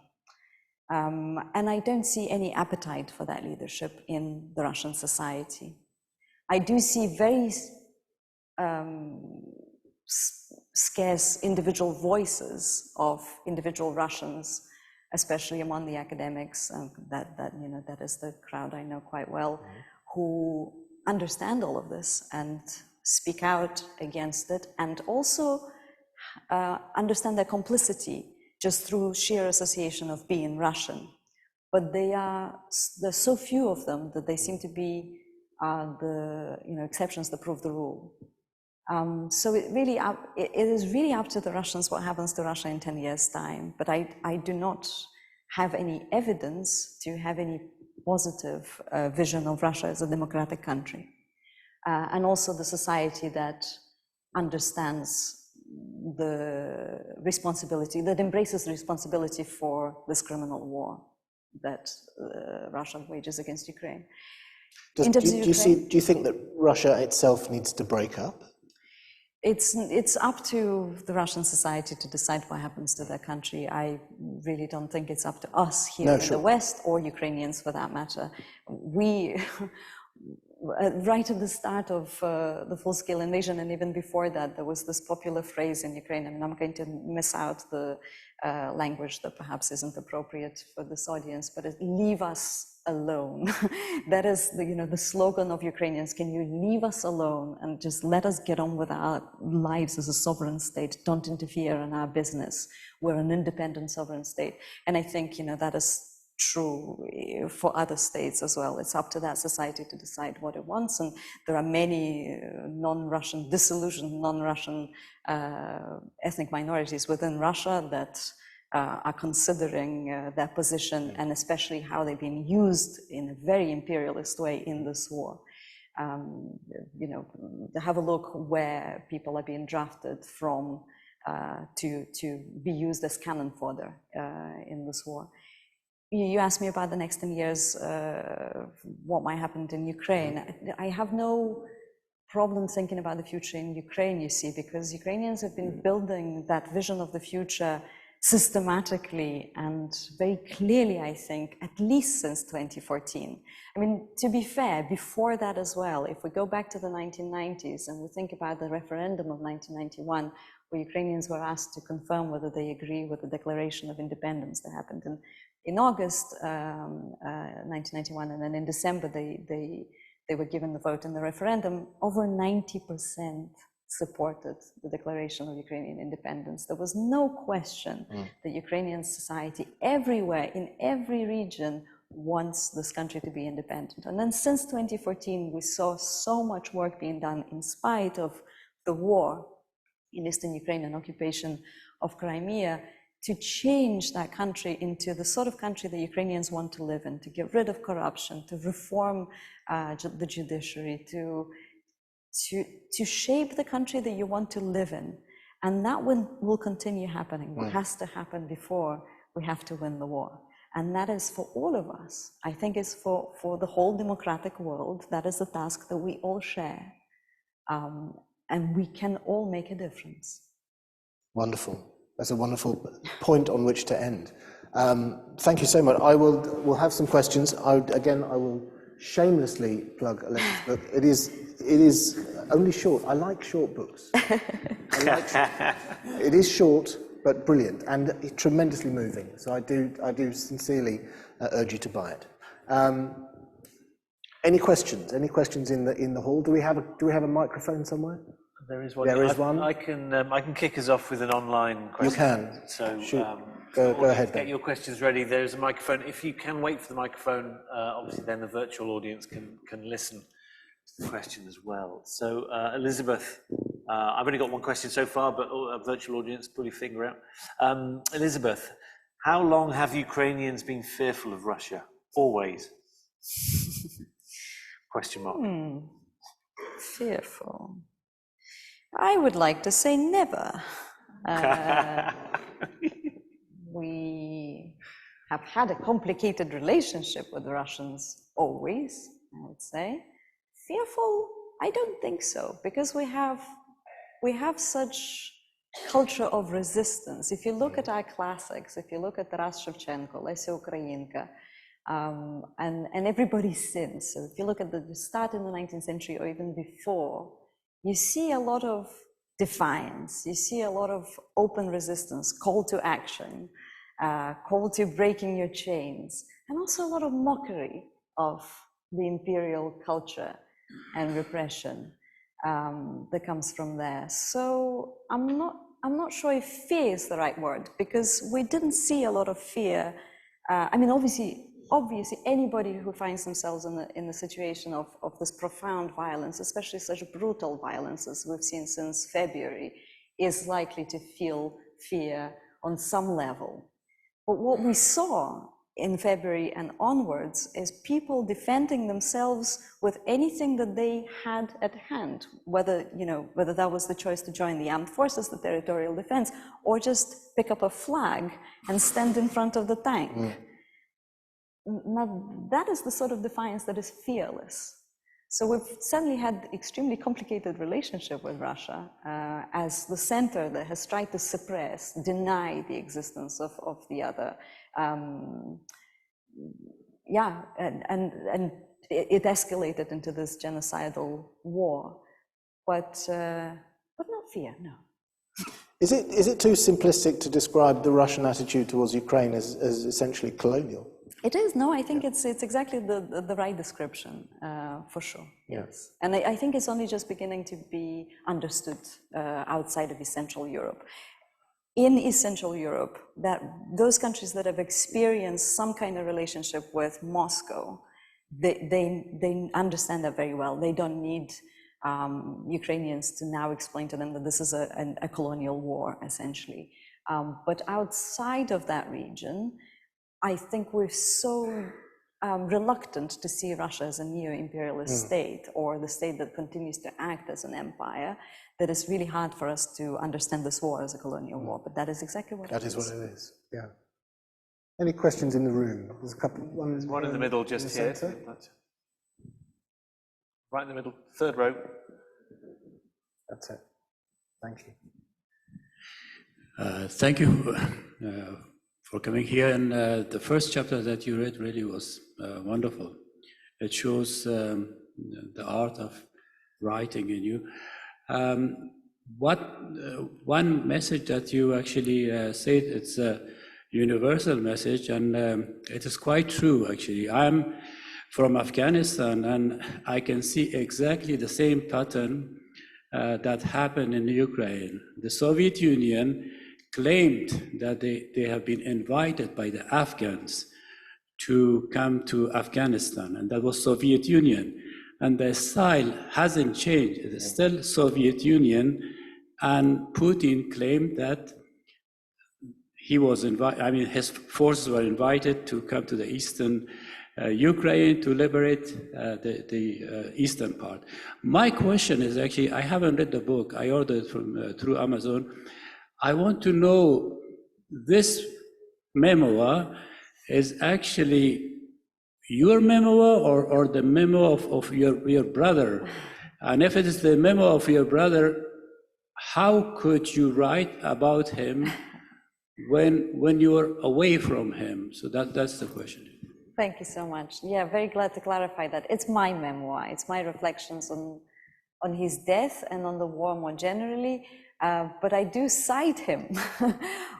And I don't see any appetite for that leadership in the Russian society. I do see very scarce individual voices of individual Russians, especially among the academics, that is the crowd I know quite well, who understand all of this and speak out against it, and also understand their complicity just through sheer association of being Russian. But there's so few of them that they seem to be the exceptions that prove the rule. So it is really up to the Russians what happens to Russia in 10 years' time. But I do not have any evidence to have any positive vision of Russia as a democratic country. And also the society that understands the responsibility, that embraces the responsibility for this criminal war that Russia wages against Ukraine. Do you think that Russia itself needs to break up? It's up to the Russian society to decide what happens to their country. I really don't think it's up to us here in the West, or Ukrainians for that matter. We, right at the start of the full-scale invasion, and even before that, there was this popular phrase in Ukraine, and I'm going to miss out the language that perhaps isn't appropriate for this audience, but leave us alone. That is the slogan of Ukrainians. Can you leave us alone and just let us get on with our lives as a sovereign state? Don't interfere in our business. We're an independent sovereign state. And I think that is true for other states as well. It's up to that society to decide what it wants. And there are many non-Russian, disillusioned non-Russian ethnic minorities within Russia that are considering their position, and especially how they've been used in a very imperialist way in this war. Have a look where people are being drafted from to be used as cannon fodder in this war. You asked me about the next 10 years, what might happen in Ukraine. I have no problem thinking about the future in Ukraine, you see, because Ukrainians have been building that vision of the future systematically and very clearly, I think, at least since 2014. I mean, to be fair, before that as well, if we go back to the 1990s and we think about the referendum of 1991, where Ukrainians were asked to confirm whether they agree with the Declaration of Independence that happened in August 1991, and then in December they were given the vote in the referendum, over 90% supported the Declaration of Ukrainian Independence. There was no question that Ukrainian society everywhere, in every region, wants this country to be independent. And then since 2014, we saw so much work being done in spite of the war in Eastern Ukraine and occupation of Crimea to change that country into the sort of country that Ukrainians want to live in, to get rid of corruption, to reform the judiciary, to to shape the country that you want to live in. And that will continue happening. What has to happen before we have to win the war. And that is for all of us. I think it's for the whole democratic world. That is the task that we all share. And we can all make a difference. Wonderful. That's a wonderful point on which to end. Thank you so much. We'll have some questions. I will shamelessly plug Olesya's book. It is only short. I like short books. It is short, but brilliant and tremendously moving. So I do sincerely urge you to buy it. Any questions? Any questions in the hall? Do we have a microphone somewhere? There is one. There is one. I can kick us off with an online question. You can. So go ahead. Get your questions ready. There is a microphone. If you can wait for the microphone, obviously then the virtual audience can listen to the question as well. So Elizabeth, I've only got one question so far, but a virtual audience, pull your finger out. Elizabeth, how long have Ukrainians been fearful of Russia? Always? Question mark. Fearful. I would like to say never. We have had a complicated relationship with the Russians always, I would say. Fearful? I don't think so, because we have such culture of resistance. If you look at our classics, if you look at Taras Shevchenko, Olesya Khromeychuk, and everybody since, so if you look at the start in the 19th century or even before, you see a lot of defiance, you see a lot of open resistance, call to action, call to breaking your chains, and also a lot of mockery of the imperial culture and repression that comes from there. So I'm not sure if fear is the right word, because we didn't see a lot of fear. I mean, obviously anybody who finds themselves in the situation of this profound violence, especially such brutal violence as we've seen since February, is likely to feel fear on some level. But what we saw in February and onwards is people defending themselves with anything that they had at hand, whether that was the choice to join the armed forces, the territorial defense, or just pick up a flag and stand in front of the tank. Now, that is the sort of defiance that is fearless. So we've suddenly had extremely complicated relationship with Russia as the center that has tried to suppress, deny the existence of the other. And it escalated into this genocidal war, but not fear, no. Is it too simplistic to describe the Russian attitude towards Ukraine as essentially colonial? It is, no, I think it's exactly the right description, for sure, yes. And I think it's only just beginning to be understood outside of Essential Europe. In Essential Europe, that those countries that have experienced some kind of relationship with Moscow, they understand that very well. They don't need Ukrainians to now explain to them that this is a colonial war, essentially. But outside of that region, I think we're so reluctant to see Russia as a neo-imperialist state, or the state that continues to act as an empire, that it's really hard for us to understand this war as a colonial war. But that is exactly what it is. That is what it is, yeah. Any questions in the room? There's a couple. There's one in the middle just here. Right in the middle, third row. That's it. Thank you. Thank you for coming here. And the first chapter that you read really was wonderful. It shows the art of writing in you. One message that you actually said, it's a universal message, and it is quite true, actually. I'm from Afghanistan, and I can see exactly the same pattern that happened in Ukraine. The Soviet Union claimed that they have been invited by the Afghans to come to Afghanistan, and that was Soviet Union. And the style hasn't changed. It is still Soviet Union, and Putin claimed that he was invited, his forces were invited to come to the eastern Ukraine to liberate the eastern part. My question is actually, I haven't read the book. I ordered it from through Amazon. I want to know, this memoir is actually your memoir or the memoir of your brother? And if it is the memoir of your brother, how could you write about him when you were away from him? So that's the question. Thank you so much. Yeah, very glad to clarify that. It's my memoir. It's my reflections on his death and on the war more generally. But I do cite him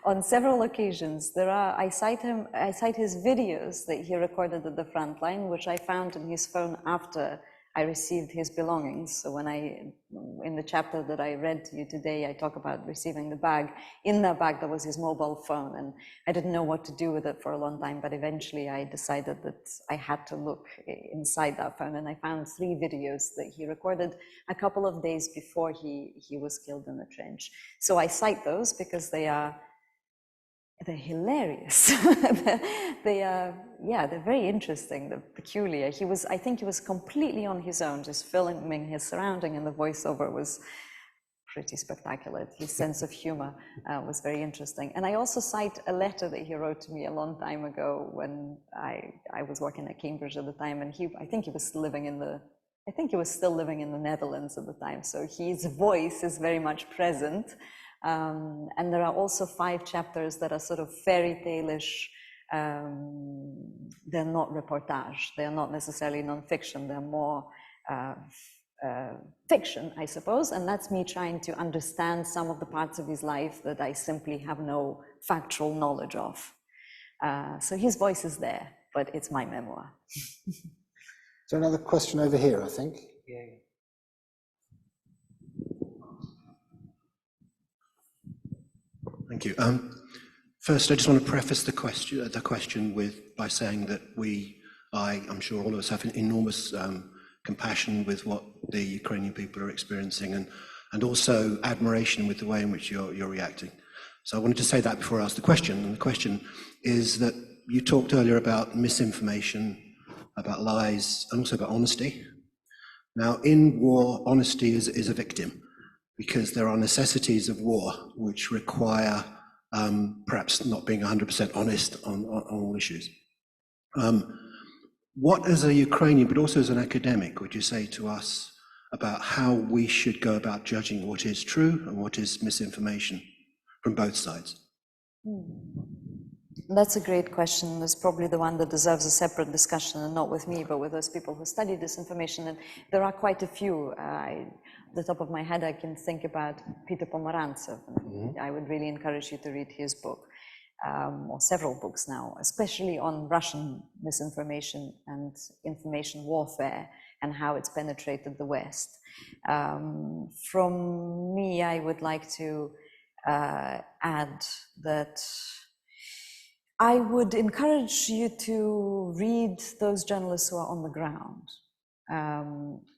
on several occasions. I cite his videos that he recorded at the front line, which I found in his phone after I received his belongings. So in the chapter that I read to you today, I talk about receiving the bag. In that bag, there was his mobile phone, and I didn't know what to do with it for a long time, but eventually I decided that I had to look inside that phone, and I found 3 videos that he recorded a couple of days before he was killed in the trench. So I cite those because they're hilarious. They're very interesting, they're peculiar. I think he was completely on his own, just filming his surrounding, and the voiceover was pretty spectacular. His sense of humor was very interesting. And I also cite a letter that he wrote to me a long time ago when I was working at Cambridge at the time, and I think he was still living in the Netherlands at the time. So his voice is very much present. And there are also 5 chapters that are sort of fairy tale-ish. They're not reportage. They're not necessarily non-fiction. They're more fiction, I suppose. And that's me trying to understand some of the parts of his life that I simply have no factual knowledge of. So his voice is there, but it's my memoir. So another question over here, I think. Yeah. Thank you. First, I just want to preface the question by saying that I'm sure all of us have an enormous compassion with what the Ukrainian people are experiencing, and also admiration with the way in which you're reacting. So I wanted to say that before I ask the question. And the question is that you talked earlier about misinformation, about lies, and also about honesty. Now, in war, honesty is a victim, because there are necessities of war which require perhaps not being 100% honest on all issues. What, as a Ukrainian, but also as an academic, would you say to us about how we should go about judging what is true and what is misinformation from both sides? That's a great question. It's probably the one that deserves a separate discussion, and not with me, but with those people who study this information. And there are quite a few. At the top of my head, I can think about Peter Pomerantsev. I would really encourage you to read his book, or several books now, especially on Russian misinformation and information warfare and how it's penetrated the West. From me, I would like to add that I would encourage you to read those journalists who are on the ground.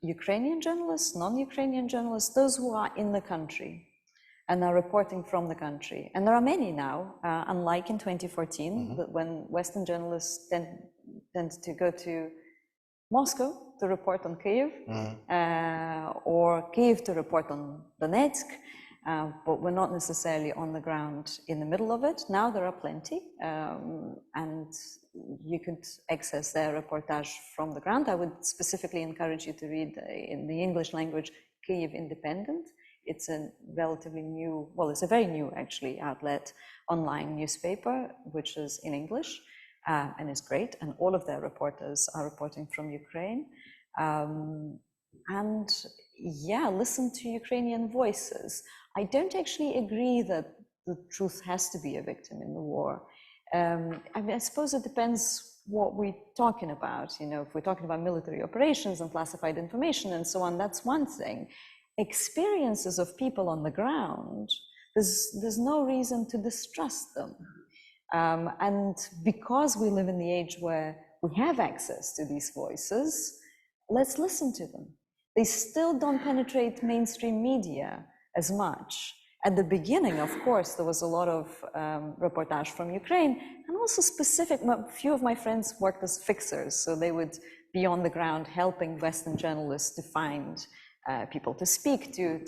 Ukrainian journalists, non-Ukrainian journalists, those who are in the country and are reporting from the country. And there are many now, unlike in 2014, when Western journalists tend to go to Moscow to report on Kyiv, or Kyiv to report on Donetsk, but we're not necessarily on the ground in the middle of it. Now there are plenty, and you could access their reportage from the ground. I would specifically encourage you to read in the English language, Kyiv Independent. It's a relatively new, well, it's a very new actually outlet, online newspaper, which is in English, and is great. And all of their reporters are reporting from Ukraine. And yeah, listen to Ukrainian voices. I don't actually agree that the truth has to be a victim in the war. I mean, I suppose it depends what we're talking about. You know, if we're talking about military operations and classified information and so on, that's one thing. Experiences of people on the ground, there's no reason to distrust them. And because we live in the age where we have access to these voices, let's listen to them. They still don't penetrate mainstream media as much. At the beginning, of course, there was a lot of reportage from Ukraine, and also a few of my friends worked as fixers, so they would be on the ground helping Western journalists to find people to speak to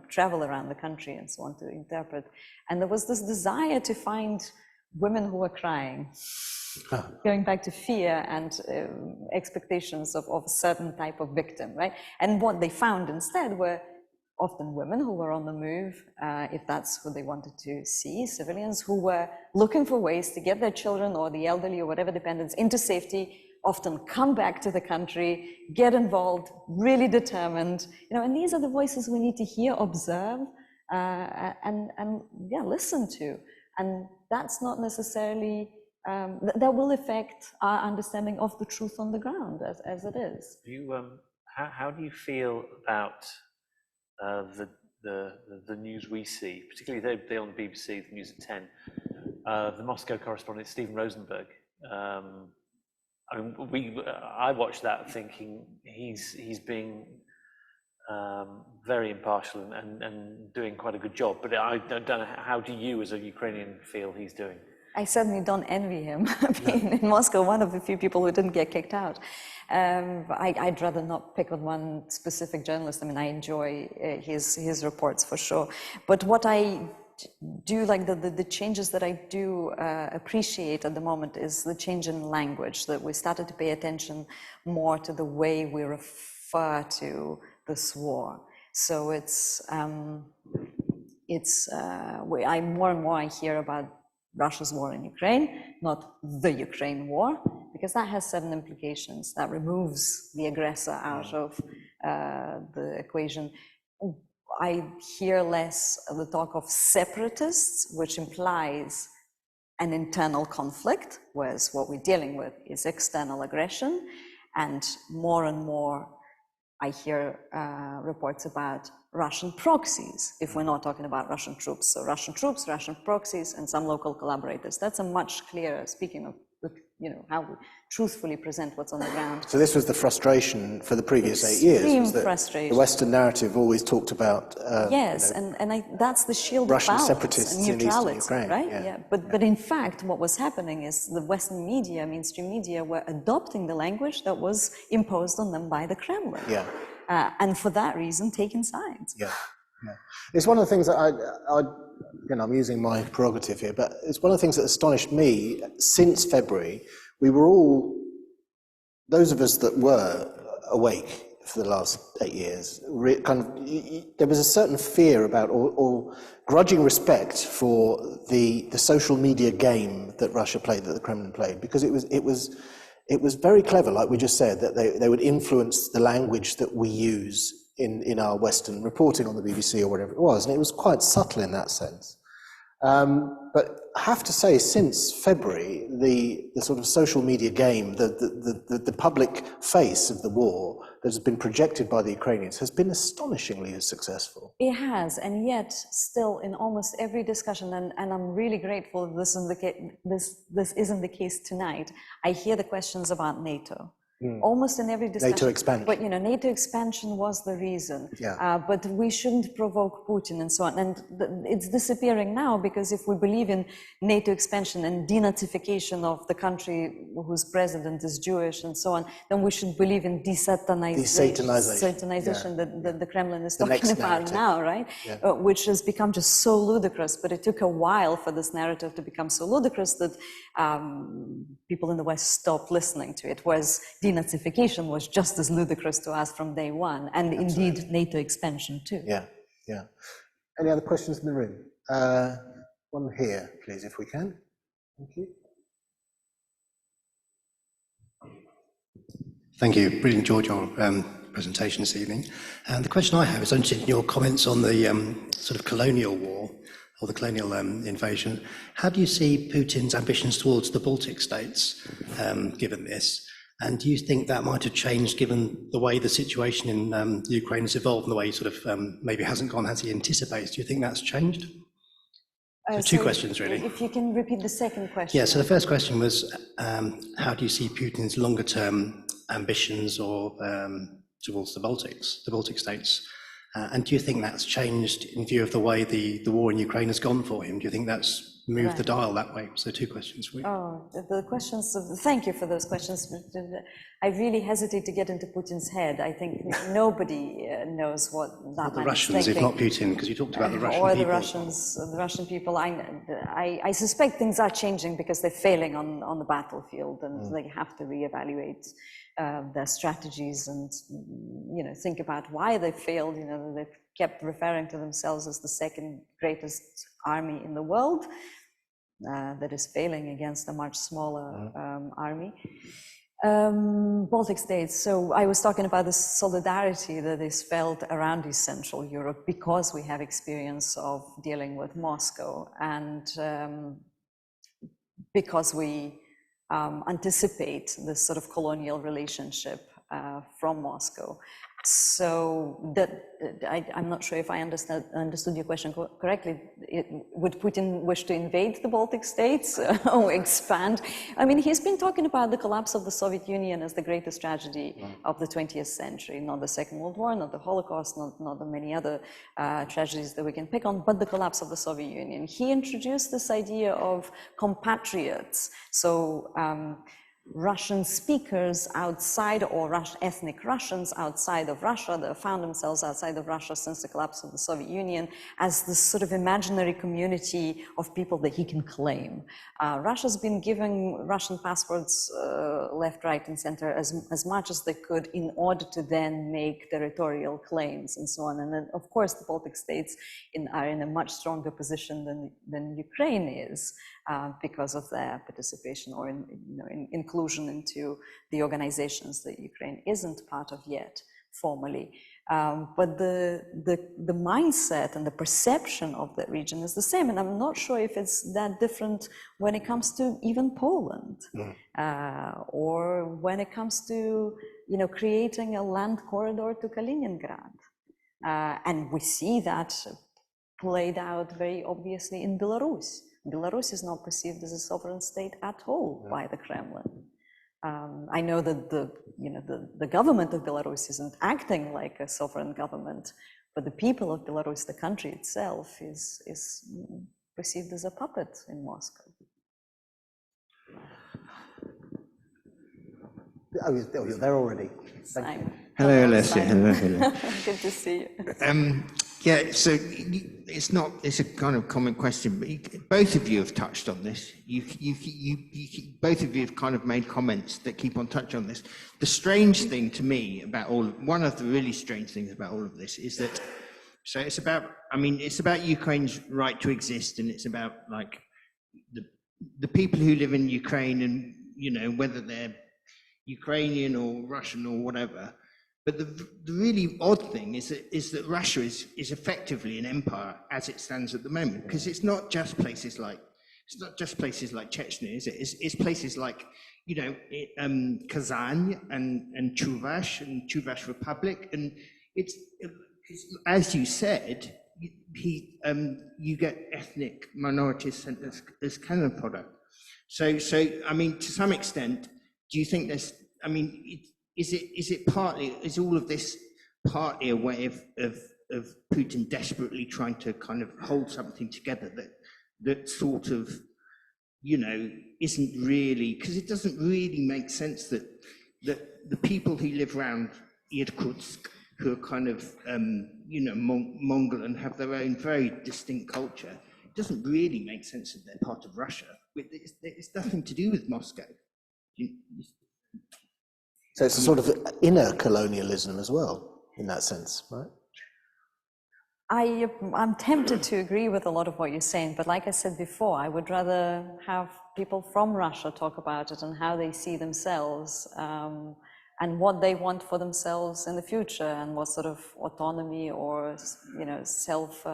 travel around the country and so on to interpret. And there was this desire to find women who were crying, going back to fear and expectations of a certain type of victim, right? And what they found instead were often women who were on the move, if that's who they wanted to see, civilians who were looking for ways to get their children or the elderly or whatever dependents into safety, often come back to the country, get involved, really determined, and these are the voices we need to hear, observe, and listen to. And that's not necessarily, that will affect our understanding of the truth on the ground as it is. How do you feel about the news we see, particularly they on the BBC, the news at 10, the Moscow correspondent Stephen Rosenberg? I watched that thinking he's being very impartial and doing quite a good job, but I don't know, how do you as a Ukrainian feel he's doing? I certainly don't envy him being in Moscow, one of the few people who didn't get kicked out. I'd rather not pick on one specific journalist. I mean, I enjoy his reports for sure. But what I do, like the changes that I do appreciate at the moment is the change in language, that we started to pay attention more to the way we refer to this war. So more and more I hear about Russia's war in Ukraine, not the Ukraine war, because that has certain implications. That removes the aggressor out of the equation. I hear less of the talk of separatists, which implies an internal conflict, whereas what we're dealing with is external aggression. And more I hear reports about Russian proxies, if we're not talking about Russian troops. So Russian troops, Russian proxies, and some local collaborators. That's a much clearer, speaking of how we truthfully present what's on the ground. So this was the frustration for the previous 8 years. Was that frustration. The Western narrative always talked about yes, that's the shield Russian of balance separatists and in neutrality, eastern Ukraine, right? yeah. But in fact, what was happening is the Western media, mainstream media, were adopting the language that was imposed on them by the Kremlin. Yeah. And for that reason, taking sides. Yeah. It's one of the things that I'm using my prerogative here, but it's one of the things that astonished me since February. We were all, those of us that were awake for the last 8 years, there was a certain fear about or grudging respect for the social media game that Russia played, that the Kremlin played, because it was very clever, like we just said, that they would influence the language that we use in our Western reporting on the BBC or whatever it was, and it was quite subtle in that sense. But I have to say, since February, the sort of social media game, the public face of the war that has been projected by the Ukrainians has been astonishingly successful. It has, and yet still in almost every discussion, and I'm really grateful this isn't the case tonight, I hear the questions about NATO. Almost in every discussion. NATO expansion. But NATO expansion was the reason. Yeah. But we shouldn't provoke Putin and so on. And it's disappearing now, because if we believe in NATO expansion and denazification of the country whose president is Jewish and so on, then we should believe in desatanization that the Kremlin is talking about now, right? Yeah. Which has become just so ludicrous. But it took a while for this narrative to become so ludicrous that people in the West stopped listening to it. Whereas denazification was just as ludicrous to us from day one, and absolutely. Indeed NATO expansion too. Yeah. Any other questions in the room? One here, please, if we can. Thank you. Thank you. Really enjoyed your presentation this evening. And the question I have is interested in your comments on the sort of colonial war, or the colonial invasion. How do you see Putin's ambitions towards the Baltic states, given this? And do you think that might have changed given the way the situation in Ukraine has evolved and the way he sort of maybe hasn't gone as he anticipates? Do you think that's changed? So two questions, really. If you can repeat the second question. Yeah, so the first question was, how do you see Putin's longer term ambitions or towards the Baltic states? And do you think that's changed in view of the way the war in Ukraine has gone for him? Do you think that's moved the dial that way? So 2 questions for you. Oh, the questions, thank you for those questions. I really hesitate to get into Putin's head. I think nobody knows what that The man Russians, is if thinking. not Putin, because you talked about the Russian or people. the Russian people. I suspect things are changing because they're failing on the battlefield, and they have to reevaluate their strategies and think about why they failed. They kept referring to themselves as the second greatest army in the world that is failing against a much smaller army. Baltic states. So I was talking about the solidarity that is felt around East Central Europe because we have experience of dealing with Moscow, and because we anticipate this sort of colonial relationship from Moscow. So that I'm not sure if I understood your question correctly. Would Putin wish to invade the Baltic states or expand? I mean, he's been talking about the collapse of the Soviet Union as the greatest tragedy of the 20th century, not the Second World War, not the Holocaust, not the many other tragedies that we can pick on, but the collapse of the Soviet Union. He introduced this idea of compatriots. So Russian speakers outside, or ethnic Russians outside of Russia that found themselves outside of Russia since the collapse of the Soviet Union, as this sort of imaginary community of people that he can claim. Russia's been giving Russian passports left, right, and center as much as they could in order to then make territorial claims and so on. And then, of course, the Baltic states are in a much stronger position than Ukraine is because of their participation or inclusion into the organizations that Ukraine isn't part of yet formally. But the mindset and the perception of that region is the same, and I'm not sure if it's that different when it comes to even Poland, or when it comes to creating a land corridor to Kaliningrad, and we see that played out very obviously in Belarus. Belarus is not perceived as a sovereign state at all by the Kremlin. I know that the government of Belarus isn't acting like a sovereign government, but the people of Belarus, the country itself, is perceived as a puppet in Moscow. Oh, you're there already. Thank you. Hello, Olesya. Hello. Good to see you. Yeah, so it's a kind of common question, but both of you have touched on this. Both of you have kind of made comments that keep on touching on this. The strange thing to me about one of the really strange things about all of this is that, so it's about Ukraine's right to exist, and it's about like the people who live in Ukraine, and whether they're Ukrainian or Russian or whatever. But the really odd thing is that Russia is effectively an empire as it stands at the moment, because it's not just places like Chechnya, is it? It's places like Kazan and Chuvash Republic, and it's as you said, you get ethnic minorities sent as cannon product. So I mean, to some extent, do you think there's? I mean, is all of this partly a way of Putin desperately trying to kind of hold something together that sort of, isn't really, because it doesn't really make sense that the people who live around Irkutsk, who are kind of, Mongol and have their own very distinct culture, it doesn't really make sense that they're part of Russia. It's nothing to do with Moscow. So it's a sort of inner colonialism as well, in that sense, right? I'm tempted to agree with a lot of what you're saying, but like I said before, I would rather have people from Russia talk about it and how they see themselves, and what they want for themselves in the future, and what sort of autonomy or self,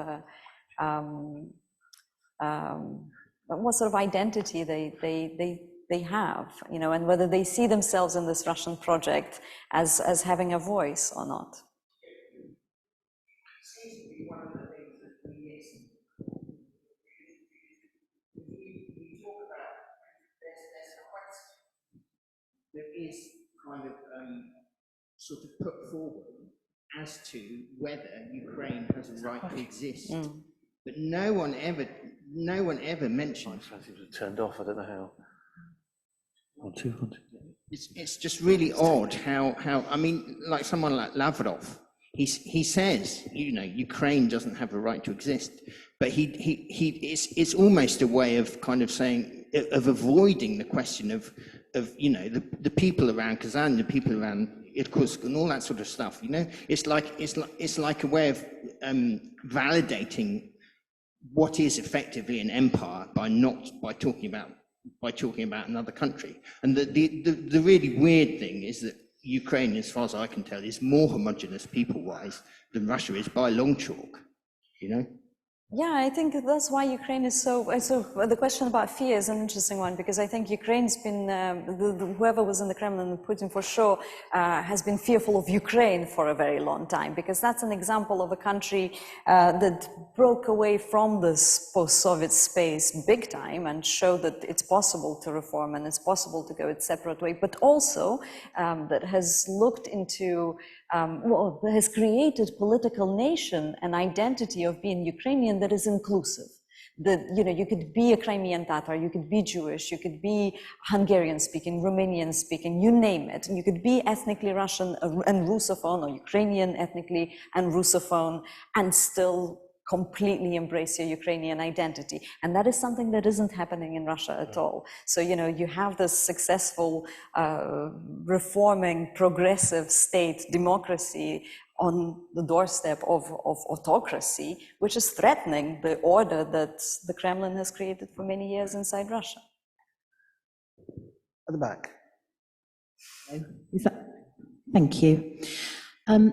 what sort of identity they have, and whether they see themselves in this Russian project as having a voice or not. One of the things that we miss, we talk about, there's a question that is kind of sort of put forward, as to whether Ukraine has a right to exist. But no one ever mentions. It was turned off. I don't know how. It's just really odd how I mean, like someone like Lavrov, he says, you know, Ukraine doesn't have a right to exist, but it's almost a way of kind of saying, of avoiding the question of you know, the people around Kazan, the people around Irkutsk and all that sort of stuff. You know, it's like a way of validating what is effectively an empire by talking about another country. And the really weird thing is that Ukraine, as far as I can tell, is more homogenous people-wise than Russia is by long chalk, you know? Yeah, I think that's why Ukraine is so the question about fear is an interesting one, because I think Ukraine's been, whoever was in the Kremlin, Putin for sure, has been fearful of Ukraine for a very long time, because that's an example of a country that broke away from this post-Soviet space big time and showed that it's possible to reform and it's possible to go its separate way, but also that has looked into, that has created political nation, an identity of being Ukrainian that is inclusive. That, you know, you could be a Crimean Tatar, you could be Jewish, you could be Hungarian speaking, Romanian speaking, you name it. You could be ethnically Russian and Russophone, or Ukrainian ethnically and Russophone, and still completely embrace your Ukrainian identity. And that is something that isn't happening in Russia at all. So, you know, you have this successful reforming, progressive state democracy on the doorstep of autocracy, which is threatening the order that the Kremlin has created for many years inside Russia. At the back. Thank you. I'm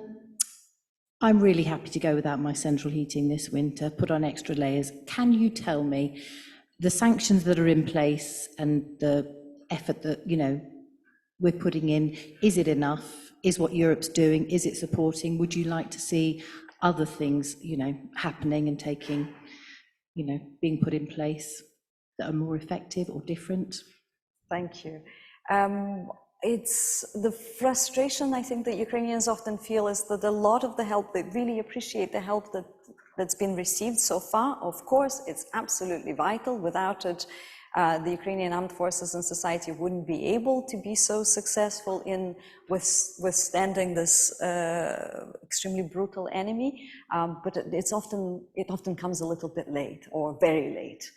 really happy to go without my central heating this winter, put on extra layers. Can you tell me the sanctions that are in place and the effort that, you know, we're putting in, is it enough? Is what Europe's doing, is it supporting? Would you like to see other things, you know, happening and taking, you know, being put in place that are more effective or different? Thank you. It's the frustration I think that Ukrainians often feel is that a lot of the help, they really appreciate the help that's been received so far. Of course, it's absolutely vital. Without it, the Ukrainian Armed Forces and society wouldn't be able to be so successful in withstanding this extremely brutal enemy. But it often comes a little bit late, or very late.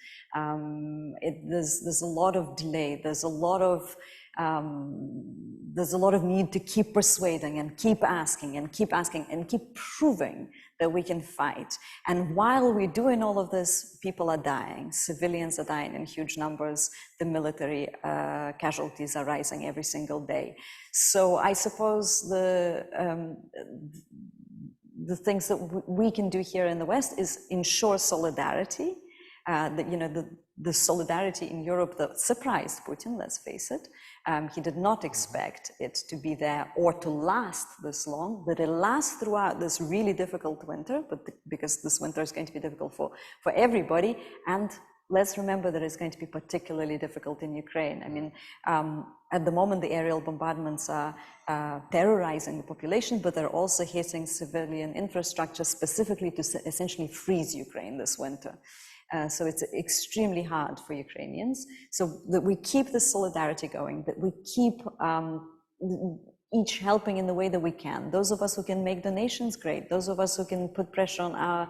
There's a lot of delay. There's a lot of need to keep persuading and keep asking and keep proving that we can fight. And while we're doing all of this, people are dying. Civilians are dying in huge numbers. The military casualties are rising every single day. So I suppose the things that we can do here in the West is ensure solidarity. That, you know, the solidarity in Europe that surprised Putin, let's face it. He did not expect it to be there or to last this long, but it lasts throughout this really difficult winter, because this winter is going to be difficult for everybody. And let's remember that it's going to be particularly difficult in Ukraine. I mean, at the moment, the aerial bombardments are terrorizing the population, but they're also hitting civilian infrastructure specifically to essentially freeze Ukraine this winter. So it's extremely hard for Ukrainians. So that we keep the solidarity going, that we keep each helping in the way that we can. Those of us who can make donations, great. Those of us who can put pressure on our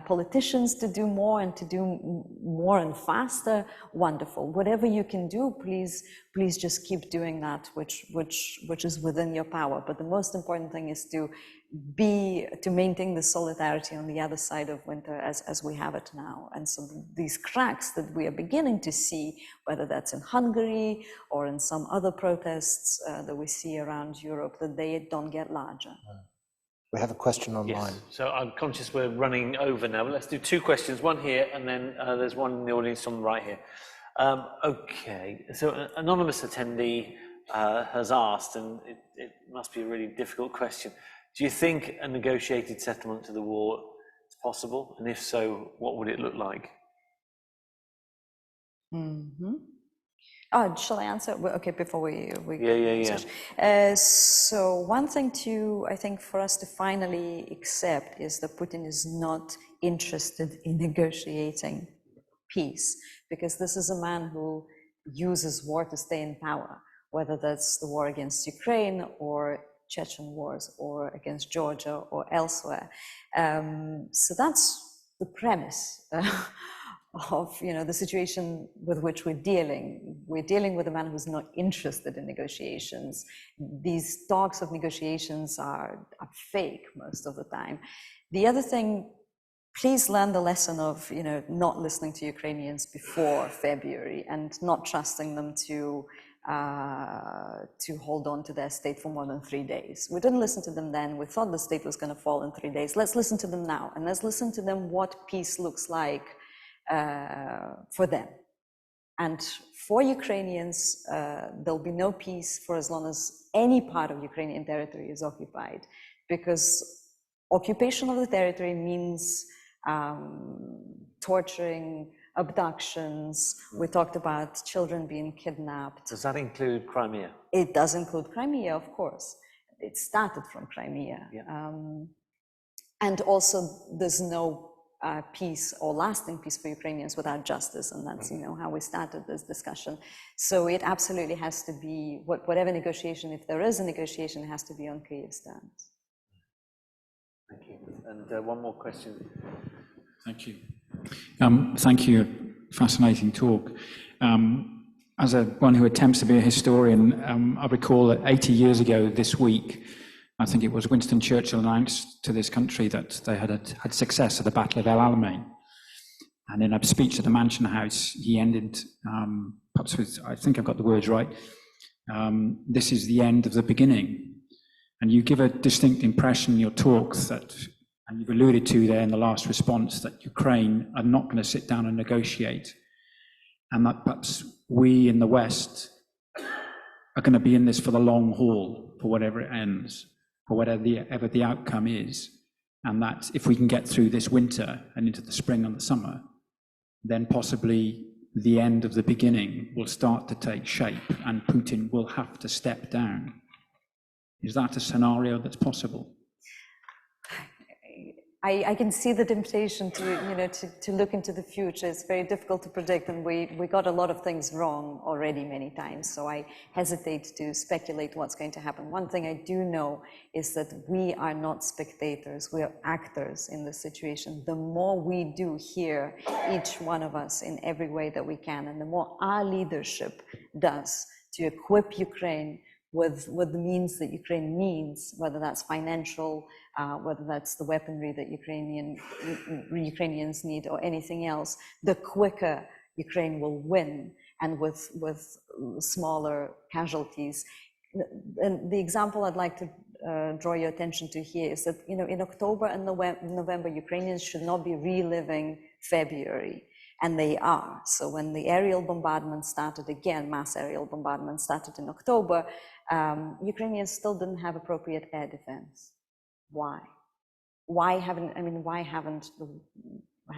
politicians to do more and to do more and faster, wonderful. Whatever you can do, please just keep doing that, which is within your power. But the most important thing is to maintain the solidarity on the other side of winter as we have it now. And so these cracks that we are beginning to see, whether that's in Hungary or in some other protests that we see around Europe, that they don't get larger. We have a question online. Yes. So I'm conscious we're running over now, but let's do two questions, one here, and then there's one in the audience on the right here. Okay, so an anonymous attendee has asked, and it must be a really difficult question. Do you think a negotiated settlement to the war is possible? And if so, what would it look like? Oh, shall I answer? Well, okay, before we Yeah. switch. So one thing I think for us to finally accept is that Putin is not interested in negotiating peace, because this is a man who uses war to stay in power, whether that's the war against Ukraine or Chechen wars or against Georgia or elsewhere. So that's the premise of the situation with which we're dealing. We're dealing with a man who's not interested in negotiations. These talks of negotiations are fake most of the time. The other thing, please learn the lesson of not listening to Ukrainians before February and not trusting them to hold on to their state for more than 3 days. We didn't listen to them then. We thought the state was going to fall in 3 days. Let's listen to them now, and let's listen to them what peace looks like for them. And for Ukrainians, there'll be no peace for as long as any part of Ukrainian territory is occupied, because occupation of the territory means torturing, abductions. We talked about children being kidnapped. Does that include Crimea? It does include Crimea, of course. It started from Crimea. Yeah. And also, there's no peace or lasting peace for Ukrainians without justice, and that's how we started this discussion. So it absolutely has to be, whatever negotiation, if there is a negotiation, it has to be on Kyiv's terms. Thank you. And one more question. Thank you. Thank you. Fascinating talk. As one who attempts to be a historian, I recall that 80 years ago this week, I think it was Winston Churchill announced to this country that they had success at the Battle of El Alamein. And in a speech at the Mansion House, he ended, perhaps with, I think I've got the words right, this is the end of the beginning. And you give a distinct impression in your talks that, and you've alluded to there in the last response, that Ukraine are not going to sit down and negotiate, and that perhaps we in the West are going to be in this for the long haul, for whatever it ends, for whatever the outcome is, and that if we can get through this winter and into the spring and the summer, then possibly the end of the beginning will start to take shape and Putin will have to step down. Is that a scenario that's possible? I can see the temptation to look into the future. It's very difficult to predict, and we got a lot of things wrong already many times, so I hesitate to speculate what's going to happen. One thing I do know is that we are not spectators, we are actors in this situation. The more we do here, each one of us in every way that we can, and the more our leadership does to equip Ukraine with the means that Ukraine needs, whether that's financial, whether that's the weaponry that Ukrainians need or anything else, the quicker Ukraine will win, and with smaller casualties. And the example I'd like to draw your attention to here is that, in October and November, Ukrainians should not be reliving February. And they are. So when the aerial bombardment started again, mass aerial bombardment started in October, Ukrainians still didn't have appropriate air defense. Why?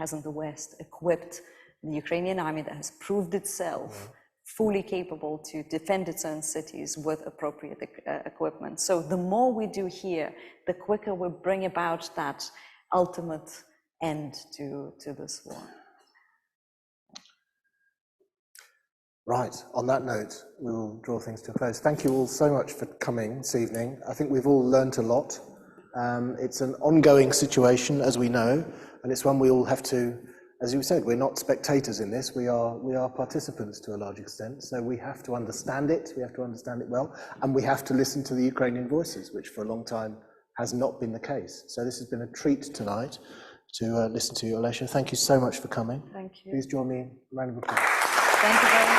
Hasn't the West equipped the Ukrainian army that has proved itself fully capable to defend its own cities with appropriate equipment? So the more we do here, the quicker we bring about that ultimate end to this war. Right, on that note, we will draw things to a close. Thank you all so much for coming this evening. I think we've all learnt a lot. It's an ongoing situation, as we know, and it's one we all have to, as you said, we're not spectators in this, we are participants to a large extent, so we have to understand it well, and we have to listen to the Ukrainian voices, which for a long time has not been the case. So this has been a treat tonight to listen to you, Olesya. Thank you so much for coming. Thank you. Please join me in a round of applause. Thank you very much.